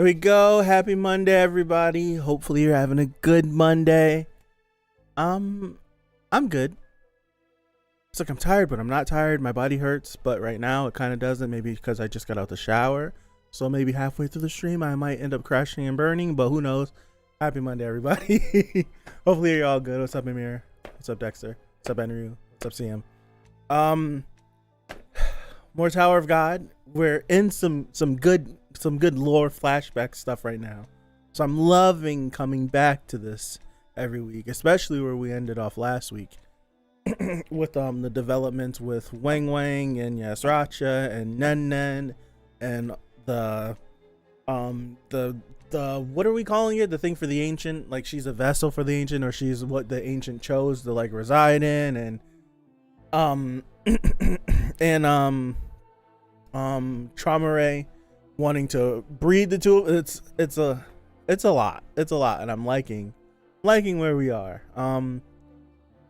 Here we go. Happy Monday, everybody. Hopefully you're having a good Monday. I'm good. It's like I'm tired, but I'm not tired. My body hurts, but right now it kind of doesn't. Maybe because I just got out the shower. So maybe halfway through the stream, I might end up crashing and burning, but who knows? Happy Monday, everybody. Hopefully you're all good. What's up, Amir? What's up, Dexter? What's up, Andrew? What's up, CM? More Tower of God. We're in some good lore flashback stuff right now. So I'm loving coming back to this every week, especially where we ended off last week with the developments with Wang Wang and Yasracha and Nen Nen and the what are we calling it? The thing for the ancient, like she's a vessel for the ancient, or she's what the ancient chose to like reside in, and Traumare wanting to breed the two. It's a lot, and I'm liking where we are.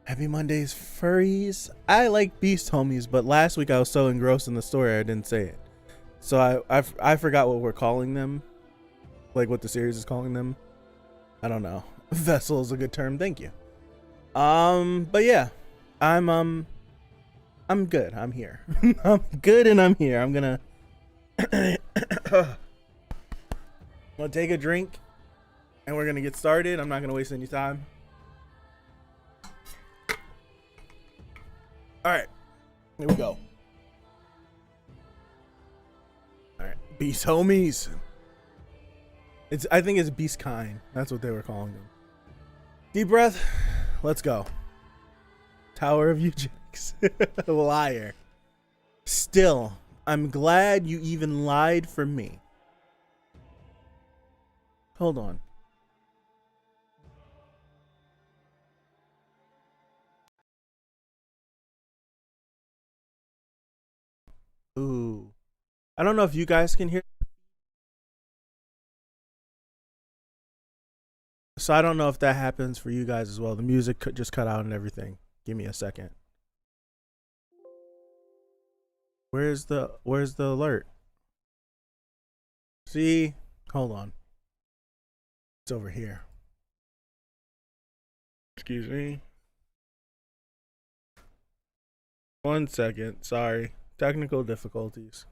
Happy Mondays, furries. I like beast homies, but last week I was so engrossed in the story I didn't say it, so I forgot what we're calling them, like what the series is calling them. I don't know. Vessel is a good term. Thank you. But yeah, I'm good. I'm here. I'm good, and I'm here. I'm gonna take a drink, and we're gonna get started. I'm not gonna waste any time. All right, here we go. All right, beast homies. I think it's beast kind. That's what they were calling them. Deep breath. Let's go. Tower of Eugenics. Liar. Still, I'm glad you even lied for me. Hold on. Ooh. I don't know if you guys can hear. So I don't know if that happens for you guys as well. The music could just cut out and everything. Give me a second. Where's the alert? See? Hold on. It's over here. Excuse me. 1 second. Sorry. Technical difficulties.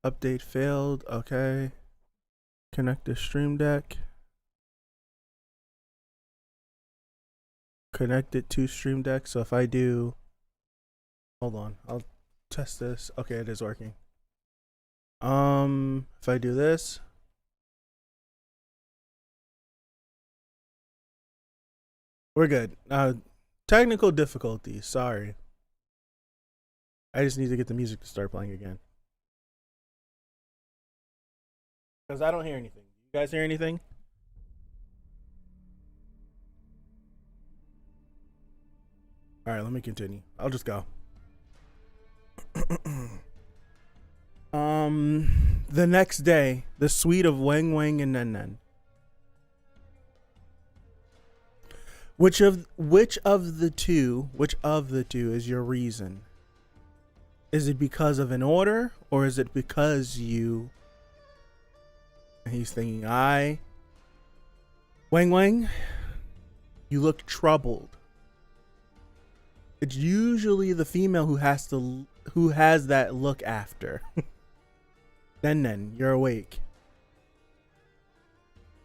Update failed. Okay. Connect to Stream Deck. Connect it to Stream Deck. So if I do, hold on, I'll test this. Okay, it is working. If I do this, we're good. Technical difficulties. Sorry. I just need to get the music to start playing again. Because I don't hear anything. You guys hear anything? All right, let me continue. I'll just go. The next day, the suite of Wang Wang and Nen Nen. Which of the two is your reason? Is it because of an order, or is it because you? He's thinking, Wang Wang, you look troubled. It's usually the female who has that look after. Nen, you're awake.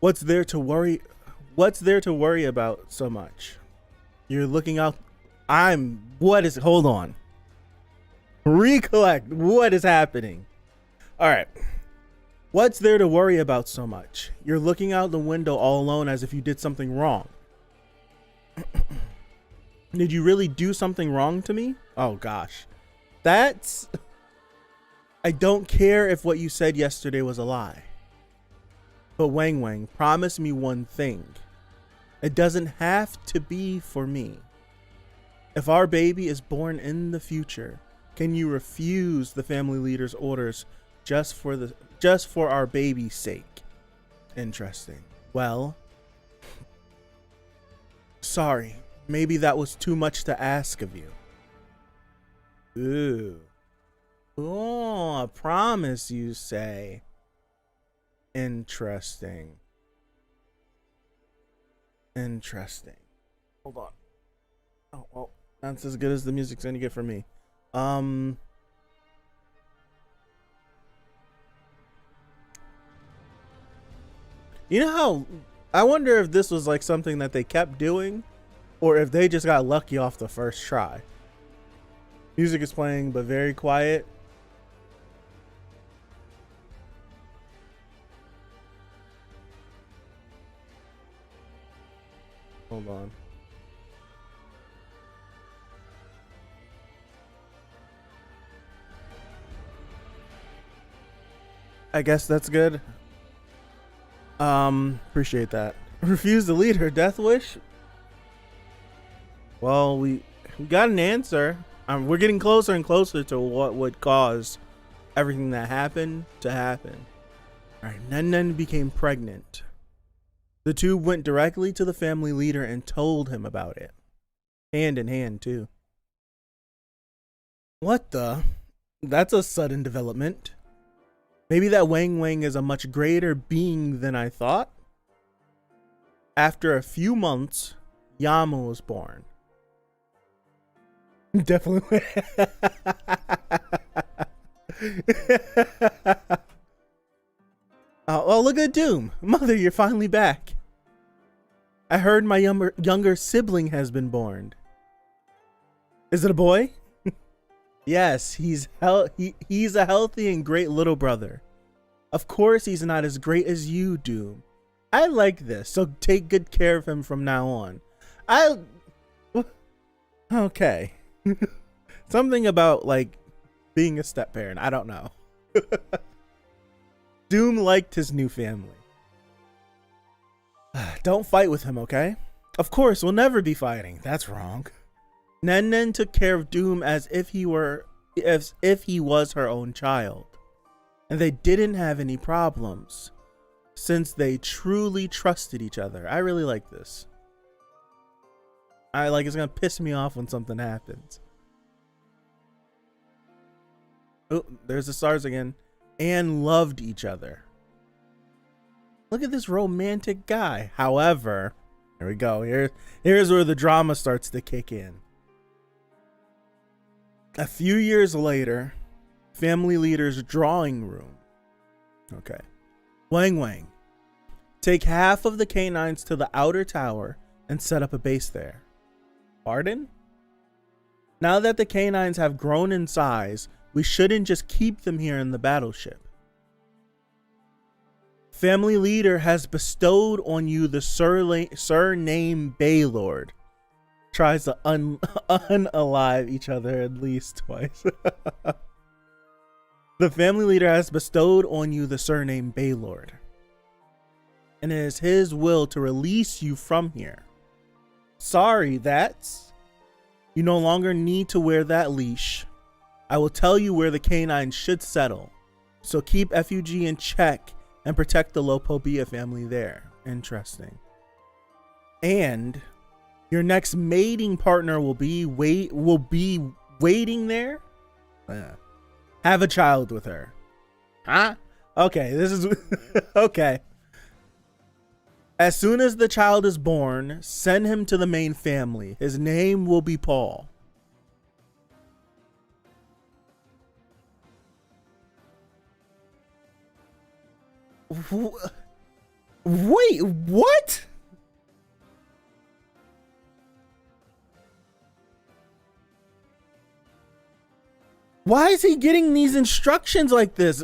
What's there to worry about so much? You're looking out. Hold on. Recollect. What is happening? All right. What's there to worry about so much? You're looking out the window all alone as if you did something wrong. Did you really do something wrong to me? Oh gosh. I don't care if what you said yesterday was a lie. But Wang Wang, promise me one thing. It doesn't have to be for me. If our baby is born in the future, can you refuse the family leader's orders just for our baby's sake? Interesting. Well, sorry. maybe that was too much to ask of you. Ooh. Oh, a promise, you say. Interesting. Interesting. Hold on. Oh, well, that's as good as the music's gonna get from me. You know how, I wonder if this was like something that they kept doing, or if they just got lucky off the first try. Music is playing, but very quiet. Hold on. I guess that's good. Appreciate that. Refuse to lead her death wish? Well, we got an answer. We're getting closer and closer to what would cause everything that happened to happen. Alright, Nen became pregnant. The two went directly to the family leader and told him about it. Hand in hand, too. What the? That's a sudden development. Maybe that Wang Wang is a much greater being than I thought. After a few months, Yama was born. Definitely. Oh, look at Doom. Mother, you're finally back. I heard my younger sibling has been born. Is it a boy? Yes, he's a healthy and great little brother. Of course he's not as great as you, Doom. I like this, so take good care of him from now on. Okay. Something about, like, being a step-parent. I don't know. Doom liked his new family. Don't fight with him, okay? Of course, we'll never be fighting. That's wrong. Nen took care of Doom as if he was her own child. And they didn't have any problems, since they truly trusted each other. I really like this. It's gonna piss me off when something happens. Oh, there's the stars again. And loved each other. Look at this romantic guy. However, here we go. Here's where the drama starts to kick in. A few years later, family leader's drawing room. Okay. Wang Wang. Take half of the canines to the outer tower and set up a base there. Pardon? Now that the canines have grown in size, we shouldn't just keep them here in the battleship. Family leader has bestowed on you the surname Baylord. Tries to unalive each other at least twice. The family leader has bestowed on you the surname Baylord. And it is his will to release you from here. Sorry, you no longer need to wear that leash. I will tell you where the canines should settle. So keep FUG in check and protect the Lopobia family there. Interesting. And your next mating partner will be waiting there. Have a child with her. Huh? Okay, this is okay. As soon as the child is born, send him to the main family. His name will be Paul. Wait, what? Why is he getting these instructions like this?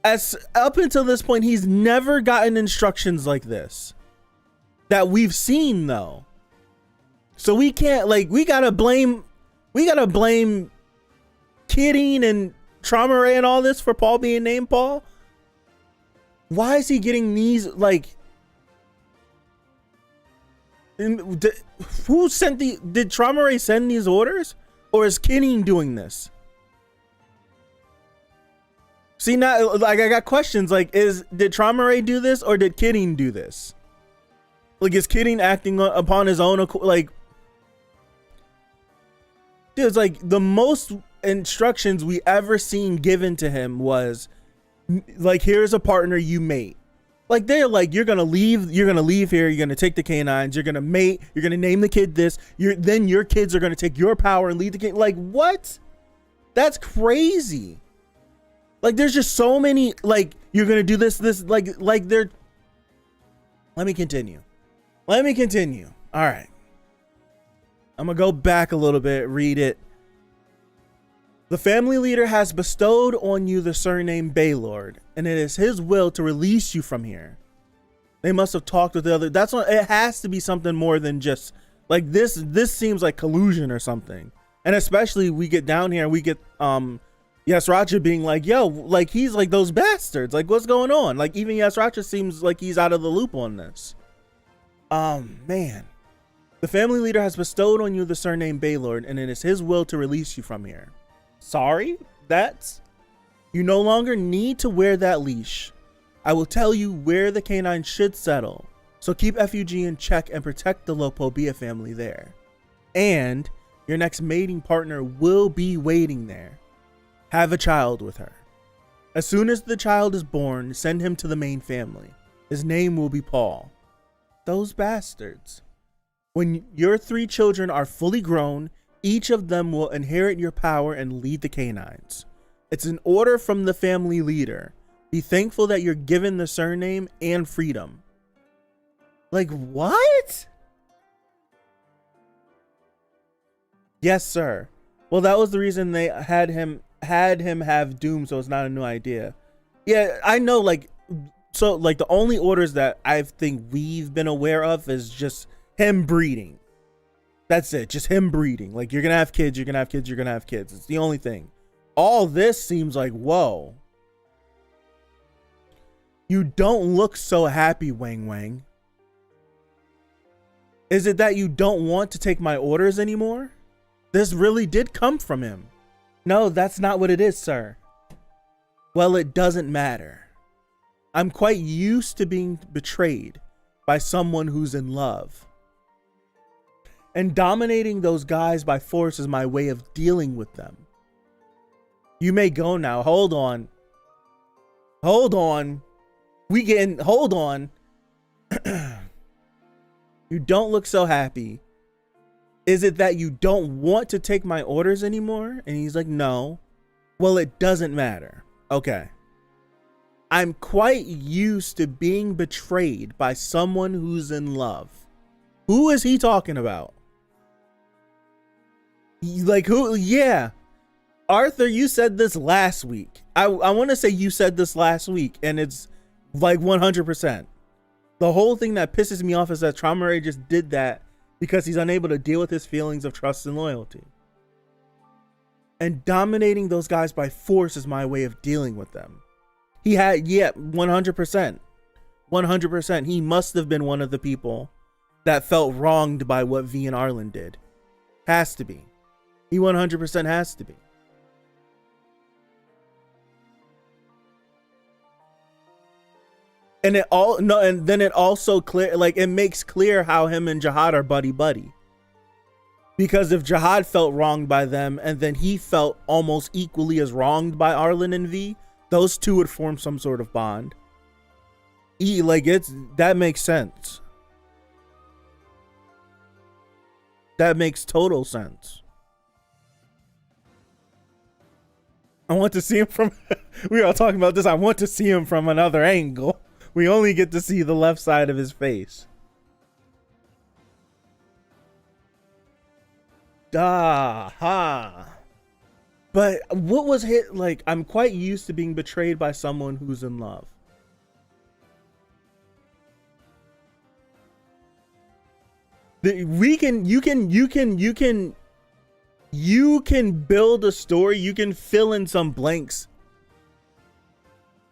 As up until this point, he's never gotten instructions like this that we've seen, though. So we can't, like, we gotta blame Kidding and Trauma Ray and all this for Paul being named Paul. Why is he getting these, like, who sent did Trauma Ray send these orders, or is Kidding doing this? See, now, like, I got questions, like, did Trauma Ray do this, or did Kidding do this? Like, is Kidding acting upon his own, like, Dude, it's like the most instructions we ever seen given to him was like, here's a partner you mate. Like, they're like, you're gonna leave here, you're gonna take the canines, you're gonna mate, you're gonna name the kid this, then your kids are gonna take your power and lead the kid. Like, what? That's crazy. Like, there's just so many, like, you're gonna do this, like they're. Let me continue. All right. I'm gonna go back a little bit, read it. The family leader has bestowed on you the surname Baylord, and it is his will to release you from here. They must have talked with the other. That's what it has to be, something more than just like this. This seems like collusion or something. And especially we get down here and we get Yasracha being like, yo, like he's like those bastards. Like, what's going on? Like, even Yasracha seems like he's out of the loop on this. Man. The family leader has bestowed on you the surname Baylord, and it is his will to release you from here. Sorry, you no longer need to wear that leash. I will tell you where the canine should settle, so keep FUG in check and protect the Lopobia family there. And your next mating partner will be waiting there. Have a child with her. As soon as the child is born, send him to the main family. His name will be Paul. Those bastards. When your 3 children are fully grown, each of them will inherit your power and lead the canines. It's an order from the family leader. Be thankful that you're given the surname and freedom. Like, what? Yes, sir. Well, that was the reason they had him have Doom, so it's not a new idea. Yeah, I know, like, so, like, the only orders that I think we've been aware of is just him breeding. That's it, just him breeding. Like, you're gonna have kids, you're gonna have kids, you're gonna have kids. It's the only thing. All this seems like, whoa. You don't look so happy, Wang Wang. Is it that you don't want to take my orders anymore? This really did come from him. No, that's not what it is, sir. Well, it doesn't matter. I'm quite used to being betrayed by someone who's in love. And dominating those guys by force is my way of dealing with them. You may go now. Hold on. Hold on. Hold on. You don't look so happy. Is it that you don't want to take my orders anymore? And he's like, no. Well, it doesn't matter. Okay. I'm quite used to being betrayed by someone who's in love. Who is he talking about? Like, who? Yeah. Arthur, you said this last week. I want to say you said this last week, and it's like 100%. The whole thing that pisses me off is that Trauma Ray just did that because he's unable to deal with his feelings of trust and loyalty. And dominating those guys by force is my way of dealing with them. He had, yeah, 100%. 100%. He must have been one of the people that felt wronged by what V and Arlen did. Has to be. He 100% has to be. And then it also clear, like, it makes clear how him and Jihad are buddy. Because if Jihad felt wronged by them and then he felt almost equally as wronged by Arlen and V, those two would form some sort of bond. That makes sense. That makes total sense. I want to see him from we are all talking about this. I want to see him from another angle. We only get to see the left side of his face. Ha. But what was hit like? I'm quite used to being betrayed by someone who's in love. You can build a story. You can fill in some blanks.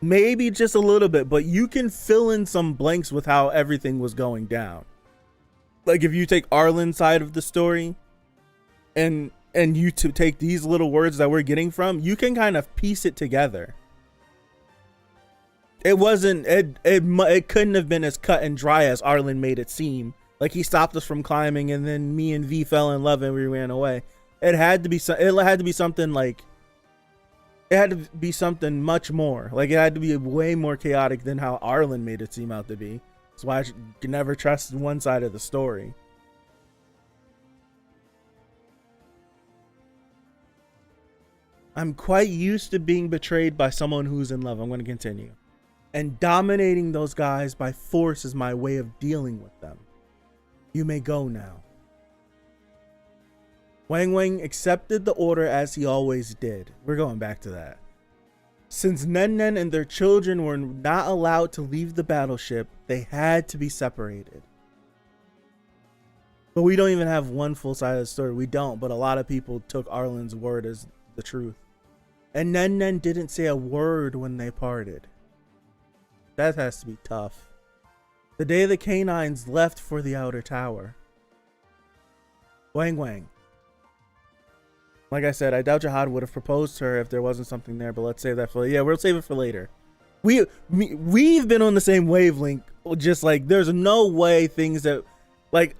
Maybe just a little bit, but you can fill in some blanks with how everything was going down. Like if you take Arlen's side of the story and you to take these little words that we're getting from, you can kind of piece it together. It couldn't have been as cut and dry as Arlen made it seem. Like he stopped us from climbing and then me and V fell in love and we ran away. It had to be it had to be something like, it had to be something much more. Like, it had to be way more chaotic than how Arlen made it seem out to be. That's why you can never trust one side of the story. I'm quite used to being betrayed by someone who's in love. I'm going to continue. And dominating those guys by force is my way of dealing with them. You may go now. Wang Wang accepted the order as he always did. We're going back to that. Since Nen Nen and their children were not allowed to leave the battleship, they had to be separated. But we don't even have one full side of the story. We don't, but a lot of people took Arlen's word as the truth. And Nen Nen didn't say a word when they parted. That has to be tough. The day the canines left for the outer tower. Wang Wang. Like I said, I doubt Jihad would have proposed to her if there wasn't something there, but let's save that for, yeah, we'll save it for later. We've been on the same wavelength, just like there's no way things that, like,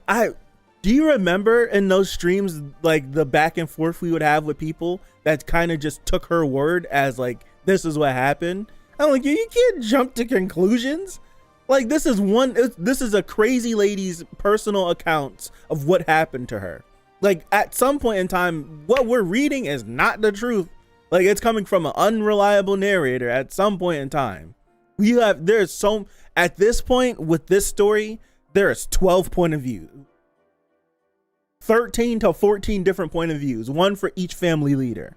do you remember in those streams, like the back and forth we would have with people that kind of just took her word as like, this is what happened? I'm like, you can't jump to conclusions. Like, this is a crazy lady's personal accounts of what happened to her. Like, at some point in time, what we're reading is not the truth. Like, it's coming from an unreliable narrator at some point in time. At this point with this story, there's 12 point of view. 13 to 14 different point of views, one for each family leader.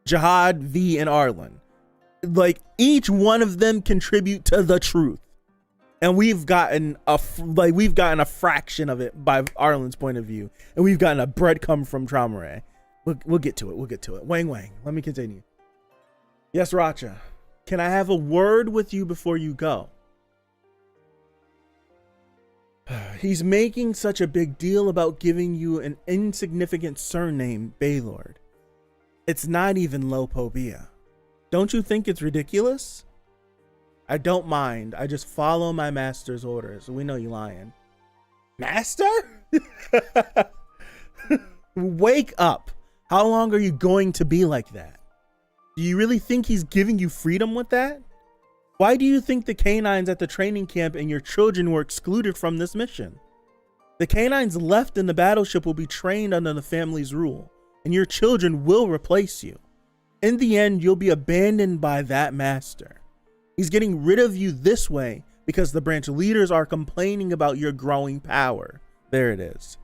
Jihad, V, and Arlen. Like, each one of them contribute to the truth. And we've gotten a fraction of it by Arlen's point of view, and we've gotten a breadcrumb from Traumaray. We'll get to it. We'll get to it. Wang Wang, let me continue. Yes, Racha. Can I have a word with you before you go? He's making such a big deal about giving you an insignificant surname, Baylord. It's not even Lopobia. Don't you think it's ridiculous? I don't mind. I just follow my master's orders. We know you lying. Master? Wake up. How long are you going to be like that? Do you really think he's giving you freedom with that? Why do you think the canines at the training camp and your children were excluded from this mission? The canines left in the battleship will be trained under the family's rule, and your children will replace you. In the end, you'll be abandoned by that master. He's getting rid of you this way because the branch leaders are complaining about your growing power. There it is.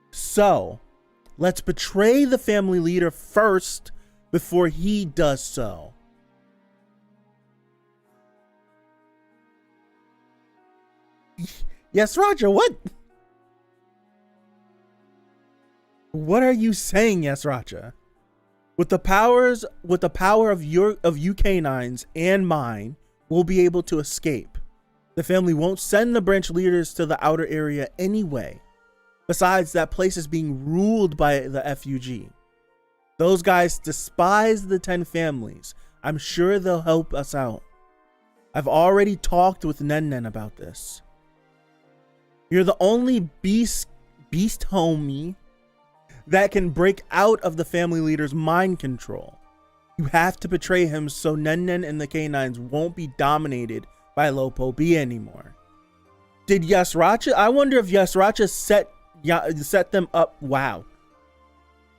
So, let's betray the family leader first before he does so. Yes, Roger, what? What are you saying, Yes, Racha? With the power of you canines and mine, we'll be able to escape. The family won't send the branch leaders to the outer area anyway. Besides, that place is being ruled by the FUG. Those guys despise the 10 families. I'm sure they'll help us out. I've already talked with Nen Nen about this. You're the only beast homie that can break out of the family leader's mind control. You have to betray him so Nen Nen and the canines won't be dominated by Lopo B anymore. Did Yasracha? I wonder if Yasracha set them up. Wow.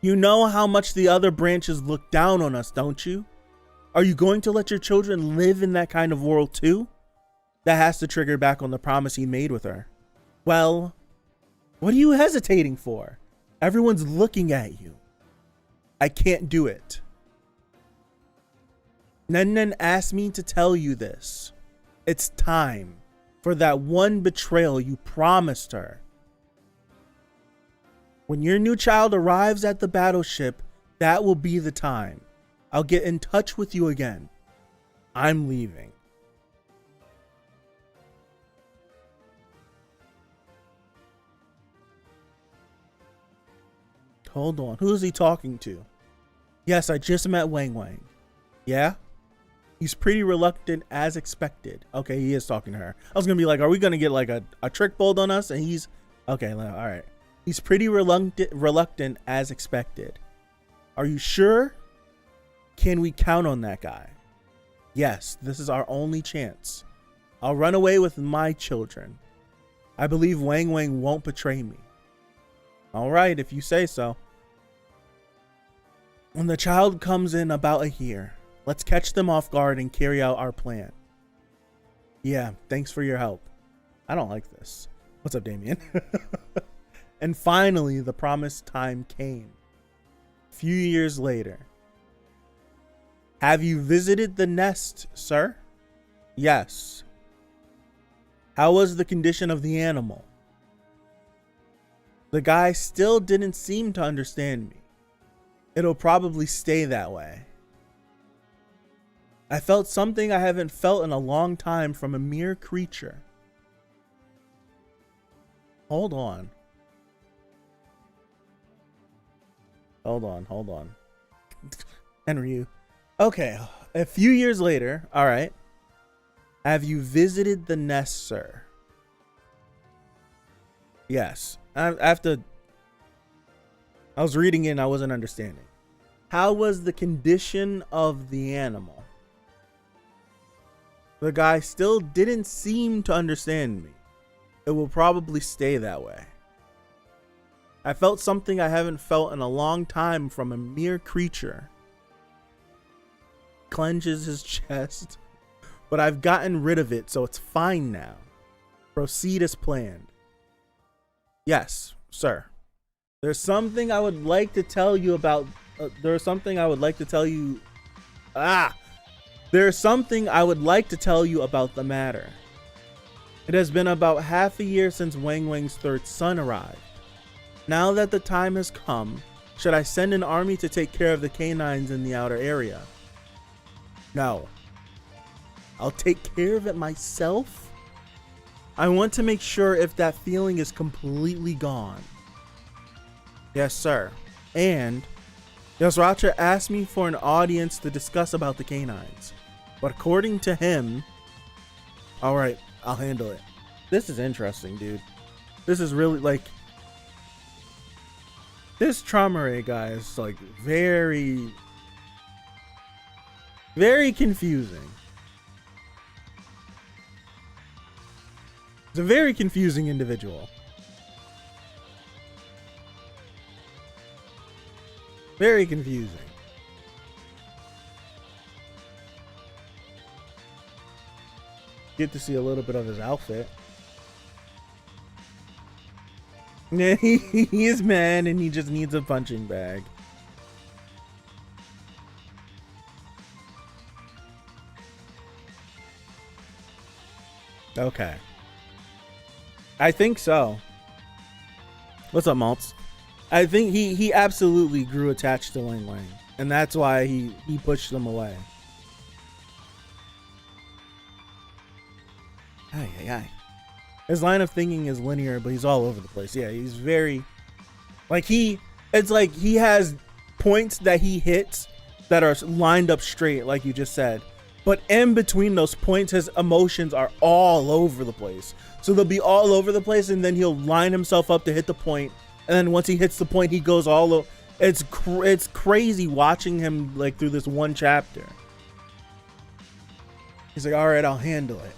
You know how much the other branches look down on us, don't you? Are you going to let your children live in that kind of world too? That has to trigger back on the promise he made with her. Well, what are you hesitating for? Everyone's looking at you. I can't do it. Nen Nen asked me to tell you this. It's time for that one betrayal you promised her. When your new child arrives at the battleship, that will be the time. I'll get in touch with you again. I'm leaving. Hold on. Who is he talking to? Yes, I just met Wang Wang. Yeah? He's pretty reluctant as expected. Okay, he is talking to her. I was going to be like, are we going to get like a trick pulled on us? And he's... Okay, all right. He's pretty reluctant as expected. Are you sure? Can we count on that guy? Yes, this is our only chance. I'll run away with my children. I believe Wang Wang won't betray me. All right, if you say so. When the child comes in about a year, let's catch them off guard and carry out our plan. Yeah, thanks for your help. I don't like this. What's up, Damien? And finally, the promised time came. A few years later. Have you visited the nest, sir? Yes. How was the condition of the animal? The guy still didn't seem to understand me. It'll probably stay that way. I felt something I haven't felt in a long time from a mere creature. Hold on. Hold on. Henry, okay, a few years later, all right. Have you visited the nest, sir? Yes. I was reading it and I wasn't understanding. How was the condition of the animal? The guy still didn't seem to understand me. It will probably stay that way. I felt something I haven't felt in a long time from a mere creature. Clenches his chest, but I've gotten rid of it, so it's fine now. Proceed as planned. Yes, sir. There's something I would like to tell you about. There's something I would like to tell you about the matter. It has been about half a year since Wang Wang's third son arrived. Now that the time has come, should I send an army to take care of the canines in the outer area? No. I'll take care of it myself? I want to make sure if that feeling is completely gone. Yes, sir. And Yasracha asked me for an audience to discuss about the canines. But according to him... Alright, I'll handle it. This is interesting, dude. This is really, like... This Traumare guy is, like, very confusing. He's a very confusing individual. Very confusing. Get to see a little bit of his outfit. Yeah, he is mad and he just needs a punching bag. Okay. I think so. What's up, Maltz? I think he absolutely grew attached to Wang Wang, and that's why he pushed them away. Aye. His line of thinking is linear, but he's all over the place. Yeah, he's very, like, it's like he has points that he hits that are lined up straight, like you just said. But in between those points, his emotions are all over the place. So they'll be all over the place, and then he'll line himself up to hit the point. And then once he hits the point, he goes all over. It's crazy watching him, like, through this one chapter. He's like, all right, I'll handle it.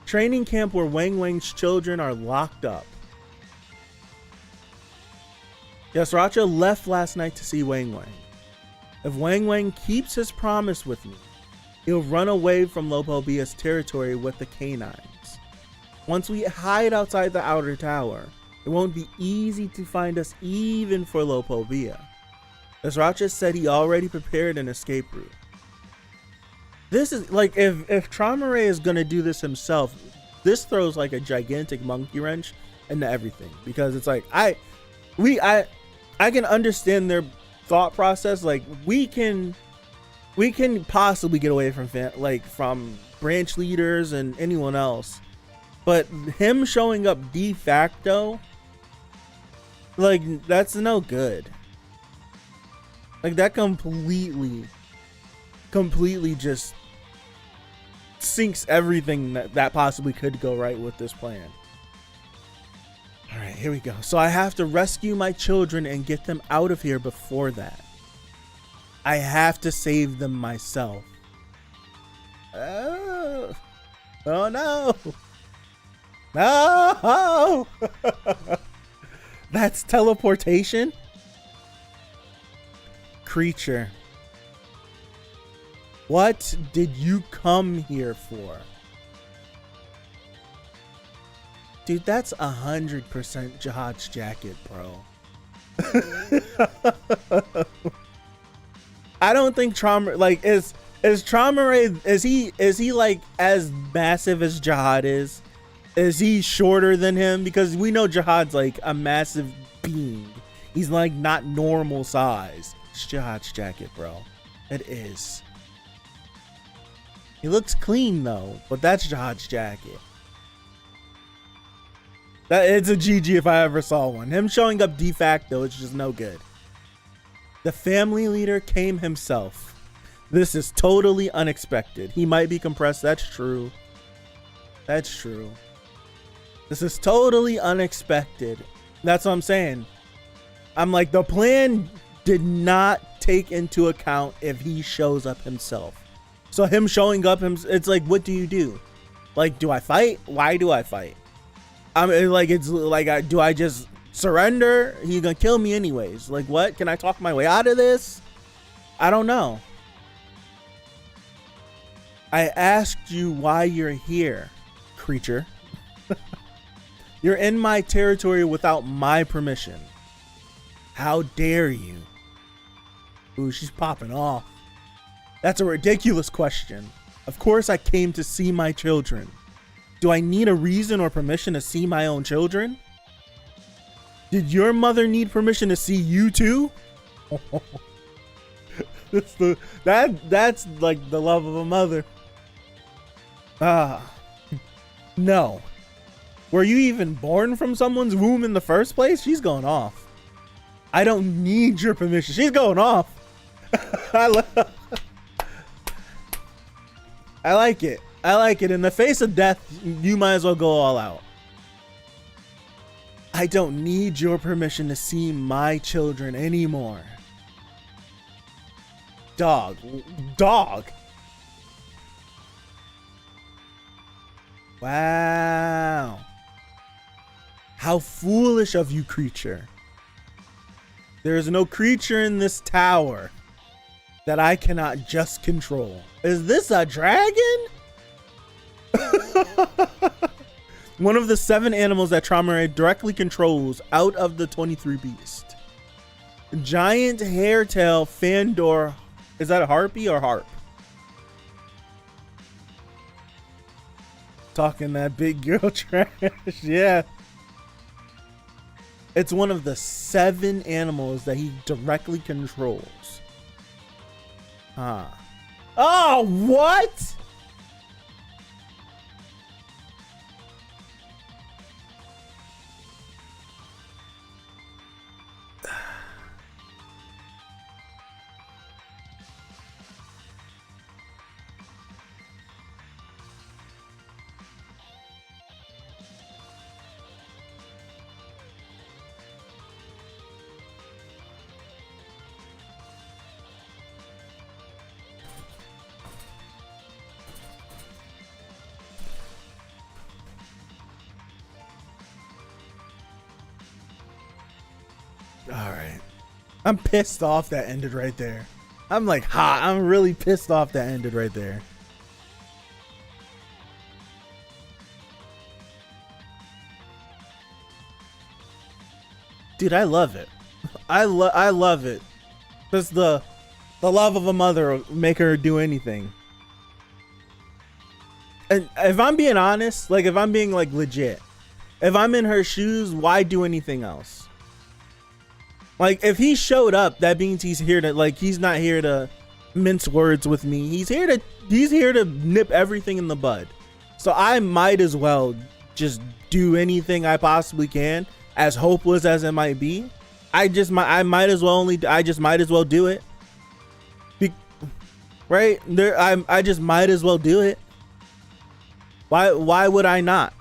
Training camp where Wang Wang's children are locked up. Yasracha left last night to see Wang Wang. If Wang Wang keeps his promise with me, he'll run away from Lopobia's territory with the canines. Once we hide outside the outer tower, it won't be easy to find us even for Lopobia. Yasracha said he already prepared an escape route. This is like, if Traumare is gonna do this himself, this throws like a gigantic monkey wrench into everything, because it's like I can understand their thought process. Like we can possibly get away from branch leaders and anyone else, but him showing up de facto, like, that's no good. Like that completely just sinks everything that possibly could go right with this plan. All right, here we go. So I have to rescue my children and get them out of here before that. I have to save them myself. Oh, oh no. No. That's teleportation? Creature. What did you come here for? Dude, that's 100% Jihad's jacket, bro. I don't think Trauma, like, is Trauma Ray, is he like as massive as Jihad is? Is he shorter than him? Because we know Jihad's like a massive being. He's like not normal size. It's Jihad's jacket, bro. It is. He looks clean though, but that's Jihad's jacket. It's a GG if I ever saw one. Him showing up de facto, it's just no good. The family leader came himself. This is totally unexpected. He might be compressed. That's true. That's true. This is totally unexpected. That's what I'm saying. I'm like, the plan did not take into account if he shows up himself. So him showing up, it's like, what do you do? Like, do I fight? Why do I fight? I mean, like, it's like, do I just surrender? He's gonna kill me anyways. Like, what? Can I talk my way out of this? I don't know. I asked you why you're here, creature. You're in my territory without my permission. How dare you? Ooh, she's popping off. That's a ridiculous question. Of course I came to see my children. Do I need a reason or permission to see my own children? Did your mother need permission to see you too? That's like the love of a mother. No. Were you even born from someone's womb in the first place? She's going off. I don't need your permission. She's going off. I like it. I like it. In the face of death, you might as well go all out. I don't need your permission to see my children anymore. Dog. Dog. Wow. How foolish of you, creature. There is no creature in this tower that I cannot just control. Is this a dragon? One of the 7 animals that Trauma Ray directly controls out of the 23 beasts. Giant hairtail Fandor. Is that a harpy or harp? Talking that big girl trash. Yeah. It's one of the 7 animals that he directly controls. Oh, what? All right. I'm pissed off that ended right there. I'm like hot. I'm really pissed off that ended right there. Dude, I love it. I love it. Just the love of a mother will make her do anything. And if I'm being honest, like if I'm being like legit, if I'm in her shoes, why do anything else? Like if he showed up, that means he's here to like he's not here to mince words with me. He's here to nip everything in the bud. So I might as well just do anything I possibly can, as hopeless as it might be. I just might as well do it. Right there, I just might as well do it. Why would I not?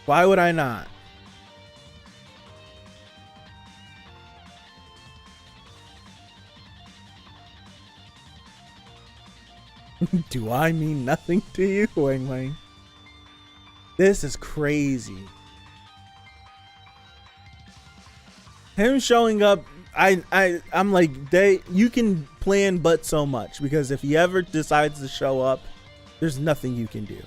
Why would I not? Do I mean nothing to you? Wang Wang. This is crazy. Him showing up, I'm like, you can plan but so much, because if he ever decides to show up, there's nothing you can do.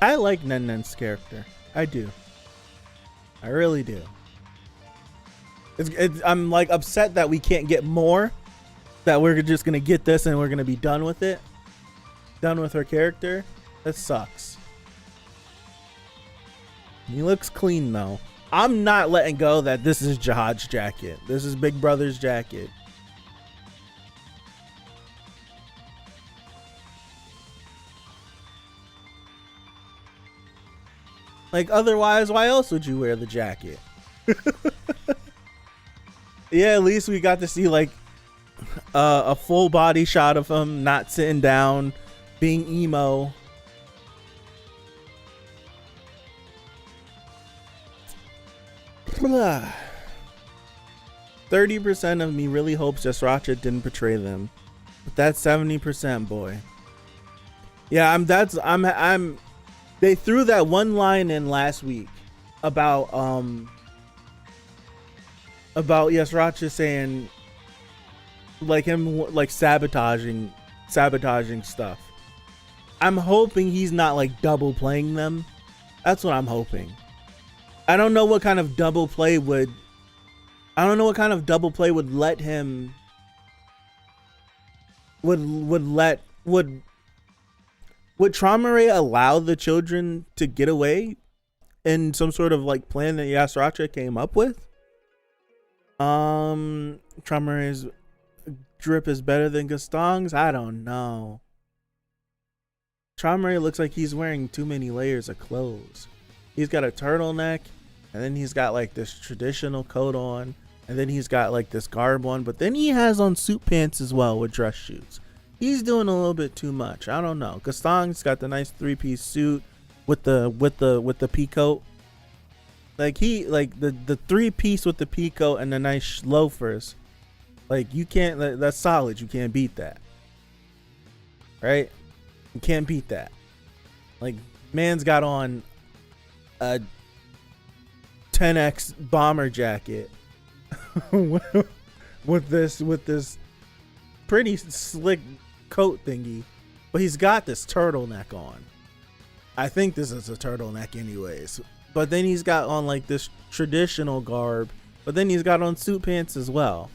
I like Nen Nen's character. I do. I really do. I'm like upset that we can't get more. That we're just gonna get this and we're gonna be done with it. Done with her character. That sucks. He looks clean though. I'm not letting go that this is Jihad's jacket. This is Big Brother's jacket. Like, otherwise, why else would you wear the jacket? Yeah, at least we got to see like a full body shot of him not sitting down, being emo. Blah. 30% of me really hopes just Ratchet didn't betray them, but that's 70%, boy. Yeah, I'm. They threw that one line in last week about yes, Ratchet saying like him like sabotaging stuff. I'm hoping he's not like double playing them. That's what I'm hoping. I don't know what kind of double play would let him would Trauma Ray allow the children to get away in some sort of like plan that Yasracha came up with? Trauma Ray's drip is better than Gaston's? I don't know. Trauma Ray looks like he's wearing too many layers of clothes. He's got a turtleneck, and then he's got like this traditional coat on, and then he's got like this garb on, but then he has on suit pants as well with dress shoes. He's doing a little bit too much. I don't know. Gaston's got the nice 3-piece suit with the pea coat. Like the 3-piece with the pea coat and the nice loafers. Like you can't. That's solid. You can't beat that. Right? You can't beat that. Like man's got on a 10X bomber jacket with this pretty slick coat thingy, but he's got this turtleneck on. I think this is a turtleneck anyways, but then he's got on like this traditional garb, but then he's got on suit pants as well.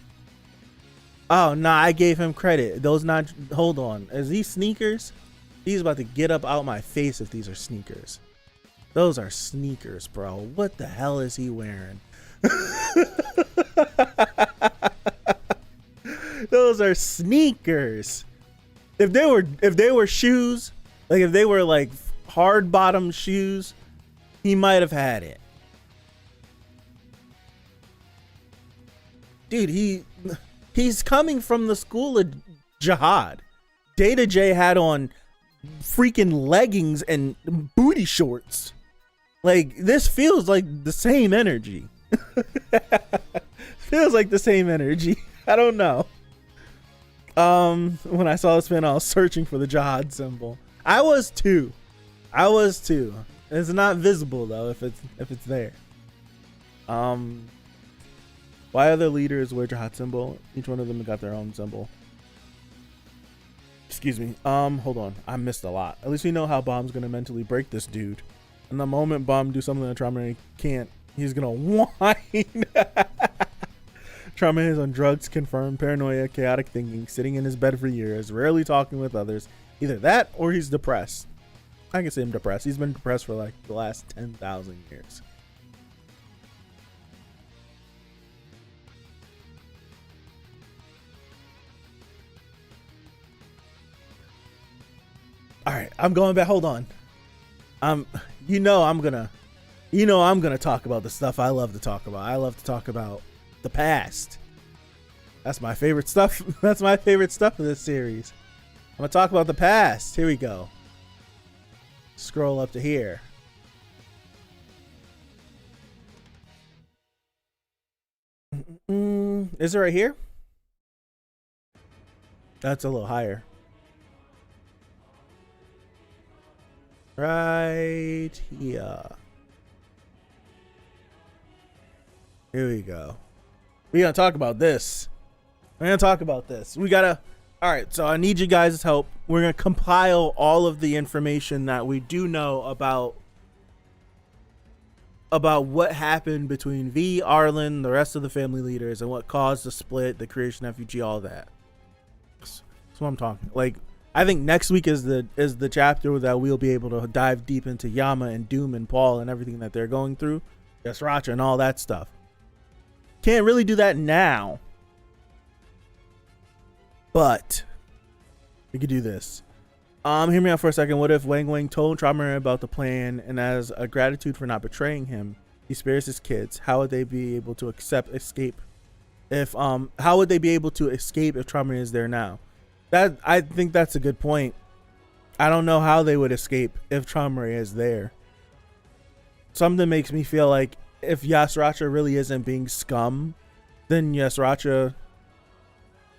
Oh nah, I gave him credit. Those not, hold on, is these sneakers? He's about to get up out my face if these are sneakers. Those are sneakers, bro. What the hell is he wearing? Those are sneakers. If they were shoes, like if they were like hard bottom shoes, he might have had it. Dude, he's coming from the school of Jihad. Data J had on freaking leggings and booty shorts. Like this feels like the same energy. Feels like the same energy. I don't know. When I saw this man, I was searching for the Jihad symbol. I was too. It's not visible though if it's there. Why other leaders wear Jihad symbol? Each one of them got their own symbol. Excuse me. Hold on. I missed a lot. At least we know how Bomb's gonna mentally break this dude. And the moment Bomb do something that Trauma can't, he's gonna whine. Trauma is on drugs, confirmed paranoia, chaotic thinking, sitting in his bed for years, rarely talking with others. Either that or he's depressed. I can say I'm depressed. He's been depressed for like the last 10,000 years. All right, I'm going back. Hold on. I'm gonna talk about the stuff I love to talk about. I love to talk about the past. That's my favorite stuff. That's my favorite stuff of this series. I'm gonna talk about the past. Here we go. Scroll up to here. Is it right here? That's a little higher. Right here. Here we go. We're gonna talk about this. We're gonna talk about this. We gotta. All right. So I need you guys' help. We're gonna compile all of the information that we do know about what happened between V, Arlen, the rest of the family leaders, and what caused the split, the creation effigy, all that. That's what I'm talking. Like, I think next week is the chapter that we'll be able to dive deep into Yama and Doom and Paul and everything that they're going through, Yasracha and all that stuff. Can't really do that now, but we could do this. Hear me out for a second. What if Wang Wang told Trauma about the plan, and as a gratitude for not betraying him, he spares his kids? How would they be able to escape if Trauma is there now? That, I think that's a good point. I don't know how they would escape if Trauma is there. Something makes me feel like if Yasracha really isn't being scum, then Yasracha.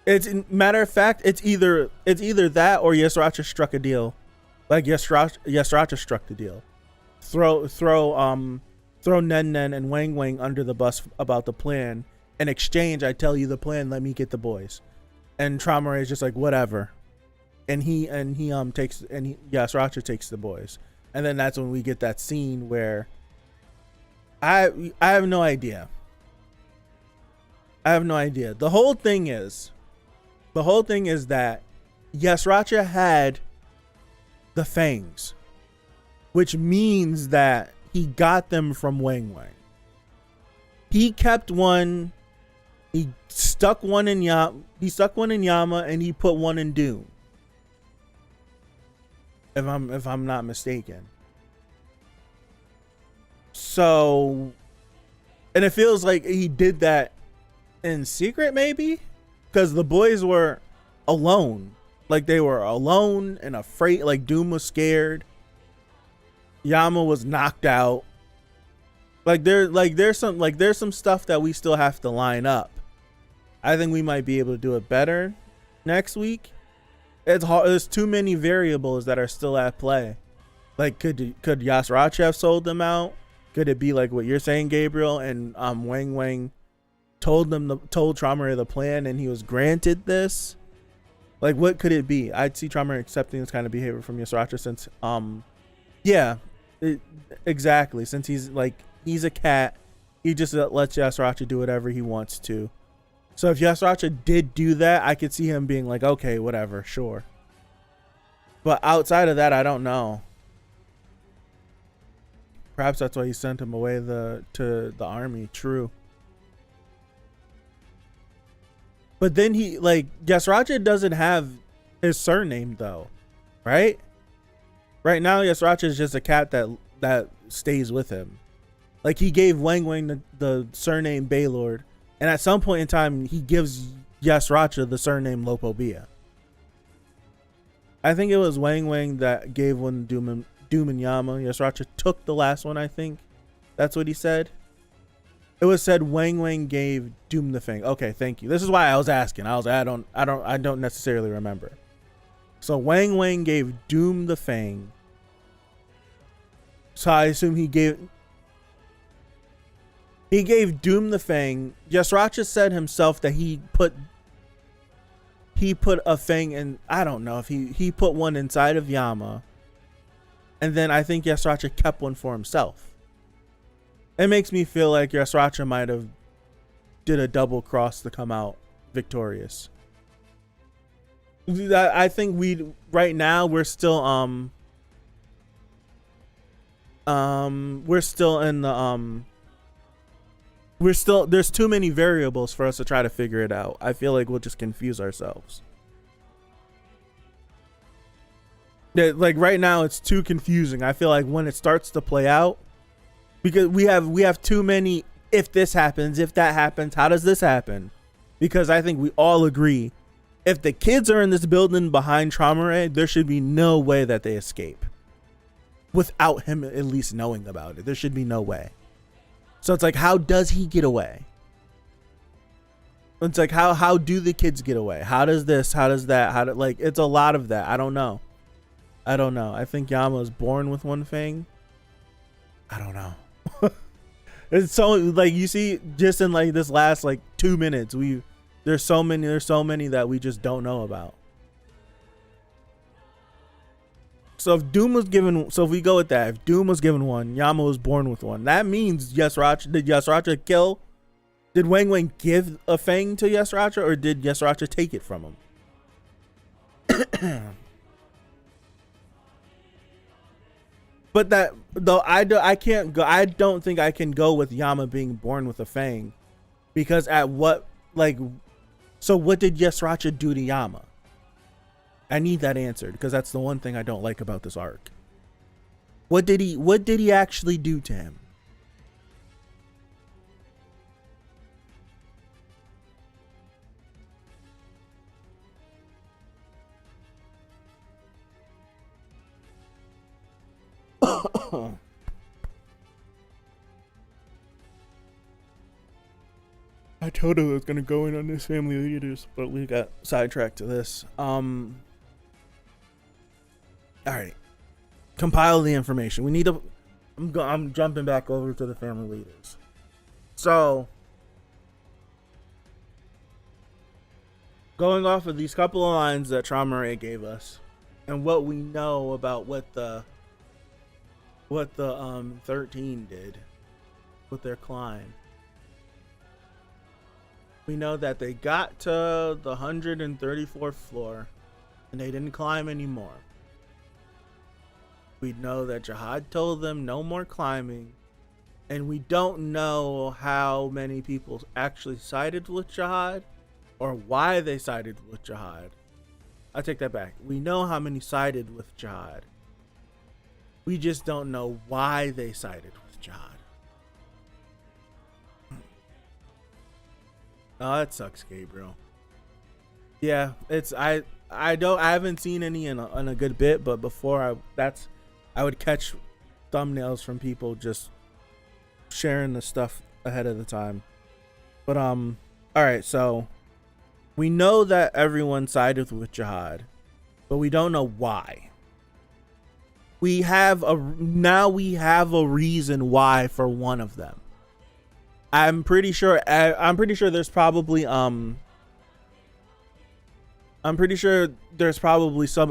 It's matter of fact, it's either that or Yasracha struck a deal, like Yasracha struck the deal. Throw Nen Nen and Wang Wang under the bus about the plan. In exchange, I tell you the plan. Let me get the boys. And Trauma is just like whatever, and Yasracha takes the boys, and then that's when we get that scene where I have no idea. The whole thing is that Yasracha had the fangs, which means that he got them from Wang Wang. He kept one. He stuck one in Yama, and he put one in Doom. If I'm not mistaken. So, and it feels like he did that in secret, maybe, because the boys were alone. Like they were alone and afraid. Like Doom was scared. Yama was knocked out. There's some stuff that we still have to line up. I think we might be able to do it better next week. It's hard. There's too many variables that are still at play. Like, could Yasracha have sold them out? Could it be like what you're saying, Gabriel, and Wang Wang told Trauma the plan and he was granted this? Like, what could it be? I'd see Trauma accepting this kind of behavior from Yasracha since exactly, since he's a cat. He just lets Yasracha do whatever he wants to. So if Yasracha did do that, I could see him being like, okay, whatever, sure. But outside of that, I don't know. Perhaps that's why he sent him away to the army. True. But then Yasracha doesn't have his surname though, right? Right now, Yasracha is just a cat that stays with him. Like he gave Wang Wang the surname Baylord. And at some point in time, he gives Yasracha the surname Lopobia. I think it was Wang Wang that gave one Doom and Yama. Yasracha took the last one, I think. That's what he said. It was said Wang Wang gave Doom the Fang. Okay, thank you. This is why I was asking. I don't necessarily remember. So Wang Wang gave Doom the Fang. So I assume he gave Doom the Fang. Yasracha said himself that he put a Fang in. I don't know if he put one inside of Yama, and then I think Yasracha kept one for himself. It makes me feel like Yasracha might have did a double cross to come out victorious. I think right now we're still there's too many variables for us to try to figure it out. I feel like we'll just confuse ourselves. Like right now it's too confusing. I feel like when it starts to play out, because we have too many, if this happens, if that happens, how does this happen? because I think we all agree if the kids are in this building behind Traumare, there should be no way that they escape without him at least knowing about it. There should be no way. So it's like, how does he get away? It's like, how do the kids get away? How does this? How does that? Like, it's a lot of that. I don't know. I think Yama was born with one fang. I don't know. It's so, like, you see, just in like this last like 2 minutes, there's so many that we just don't know about. So if Doom was given, so if we go with that, if Doom was given one, Yama was born with one. That means did Yasracha kill? Did Wang Wang give a fang to Yasracha, or did Yasracha take it from him? But that, though, I can't go. I don't think I can go with Yama being born with a fang, because at what, like, so what did Yasracha do to Yama? I need that answered, because that's the one thing I don't like about this arc. What did he actually do to him? I told her I was gonna go in on this family leaders, but we got sidetracked to this. All right, compile the information. We need to. I'm jumping back over to the family leaders. So, going off of these couple of lines that Traumare gave us, and what we know about what the 13 did with their climb. We know that they got to the 134th floor and they didn't climb anymore. We know that Jihad told them no more climbing, and we don't know how many people actually sided with Jihad or why they sided with Jihad. I take that back. We know how many sided with Jihad. We just don't know why they sided with Jihad. Oh, that sucks, Gabriel. Yeah, it's I haven't seen any in a good bit, but before I would catch thumbnails from people just sharing the stuff ahead of the time. But all right, so we know that everyone sided with Jihad, but we don't know why. We have a reason why for one of them. I'm pretty sure there's probably some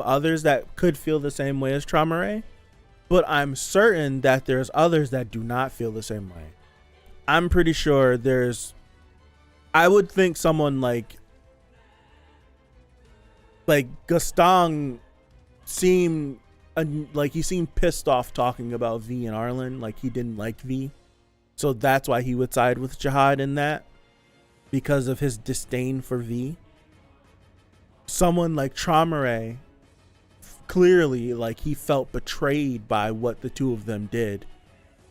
others that could feel the same way as Traumare, but I'm certain that there's others that do not feel the same way. I'm pretty sure I would think someone like Gaston seemed like he seemed pissed off talking about V and Arlen, like he didn't like V. So that's why he would side with Jihad in that, because of his disdain for V. Someone like Traumare, clearly, like, he felt betrayed by what the two of them did,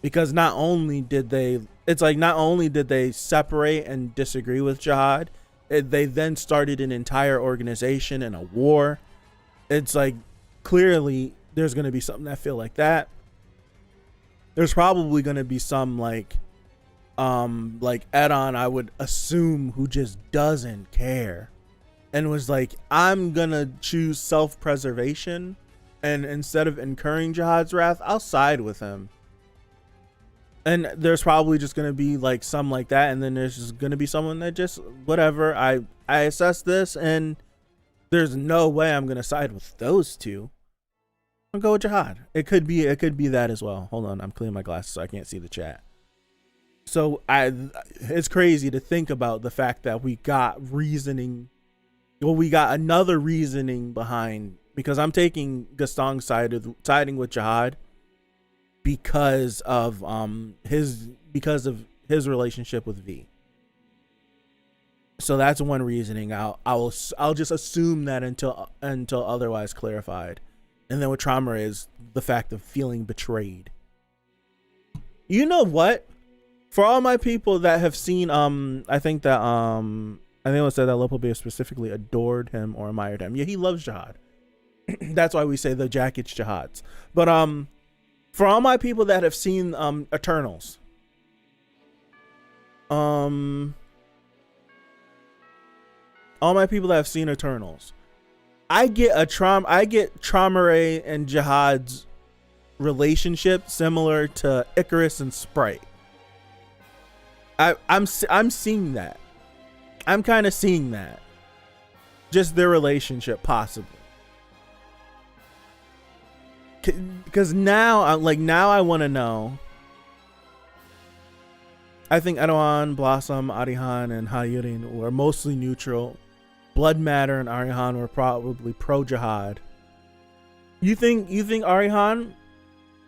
because not only did they separate and disagree with Jihad, they then started an entire organization and a war. It's like, clearly there's going to be something that feel like that. There's probably going to be some like Edon, I would assume, who just doesn't care and was like, I'm going to choose self-preservation, and instead of incurring Jihad's wrath, I'll side with him. And there's probably just going to be like some like that, and then there's just going to be someone that just, whatever, I assess this and there's no way I'm going to side with those two. I'll go with Jihad. It could be that as well. Hold on, I'm cleaning my glasses so I can't see the chat. So it's crazy to think about the fact that we got reasoning. Well, we got another reasoning behind, because I'm taking Gaston's siding with Jihad because of his relationship with V. So that's one reasoning. I'll just assume that until otherwise clarified. And then with Traumare is the fact of feeling betrayed. You know what? For all my people that have seen, I think that I think it was said that Lopobia specifically adored him or admired him. Yeah, he loves Jihad. That's why we say the jacket's Jihad's. But for all my people that have seen Eternals, all my people that have seen Eternals, I get Traumare and Jihad's relationship similar to Icarus and Sprite. I'm seeing that. I'm kind of seeing that. Just their relationship, possibly. Because now I want to know. I think Erdogan, Blossom, Arihan, and Hayurin were mostly neutral. Blood Matter and Arihan were probably pro-jihad. You think Arihan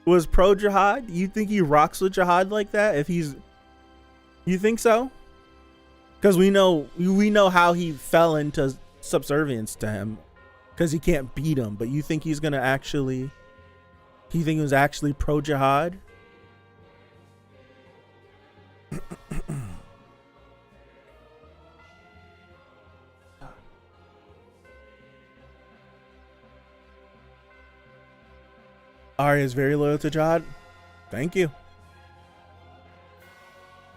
was pro-jihad? You think he rocks with jihad like that? You think so? Because we know how he fell into subservience to him, because he can't beat him. But you think he's gonna actually? You think he was actually pro-jihad? Arya is very loyal to Jihad. Thank you.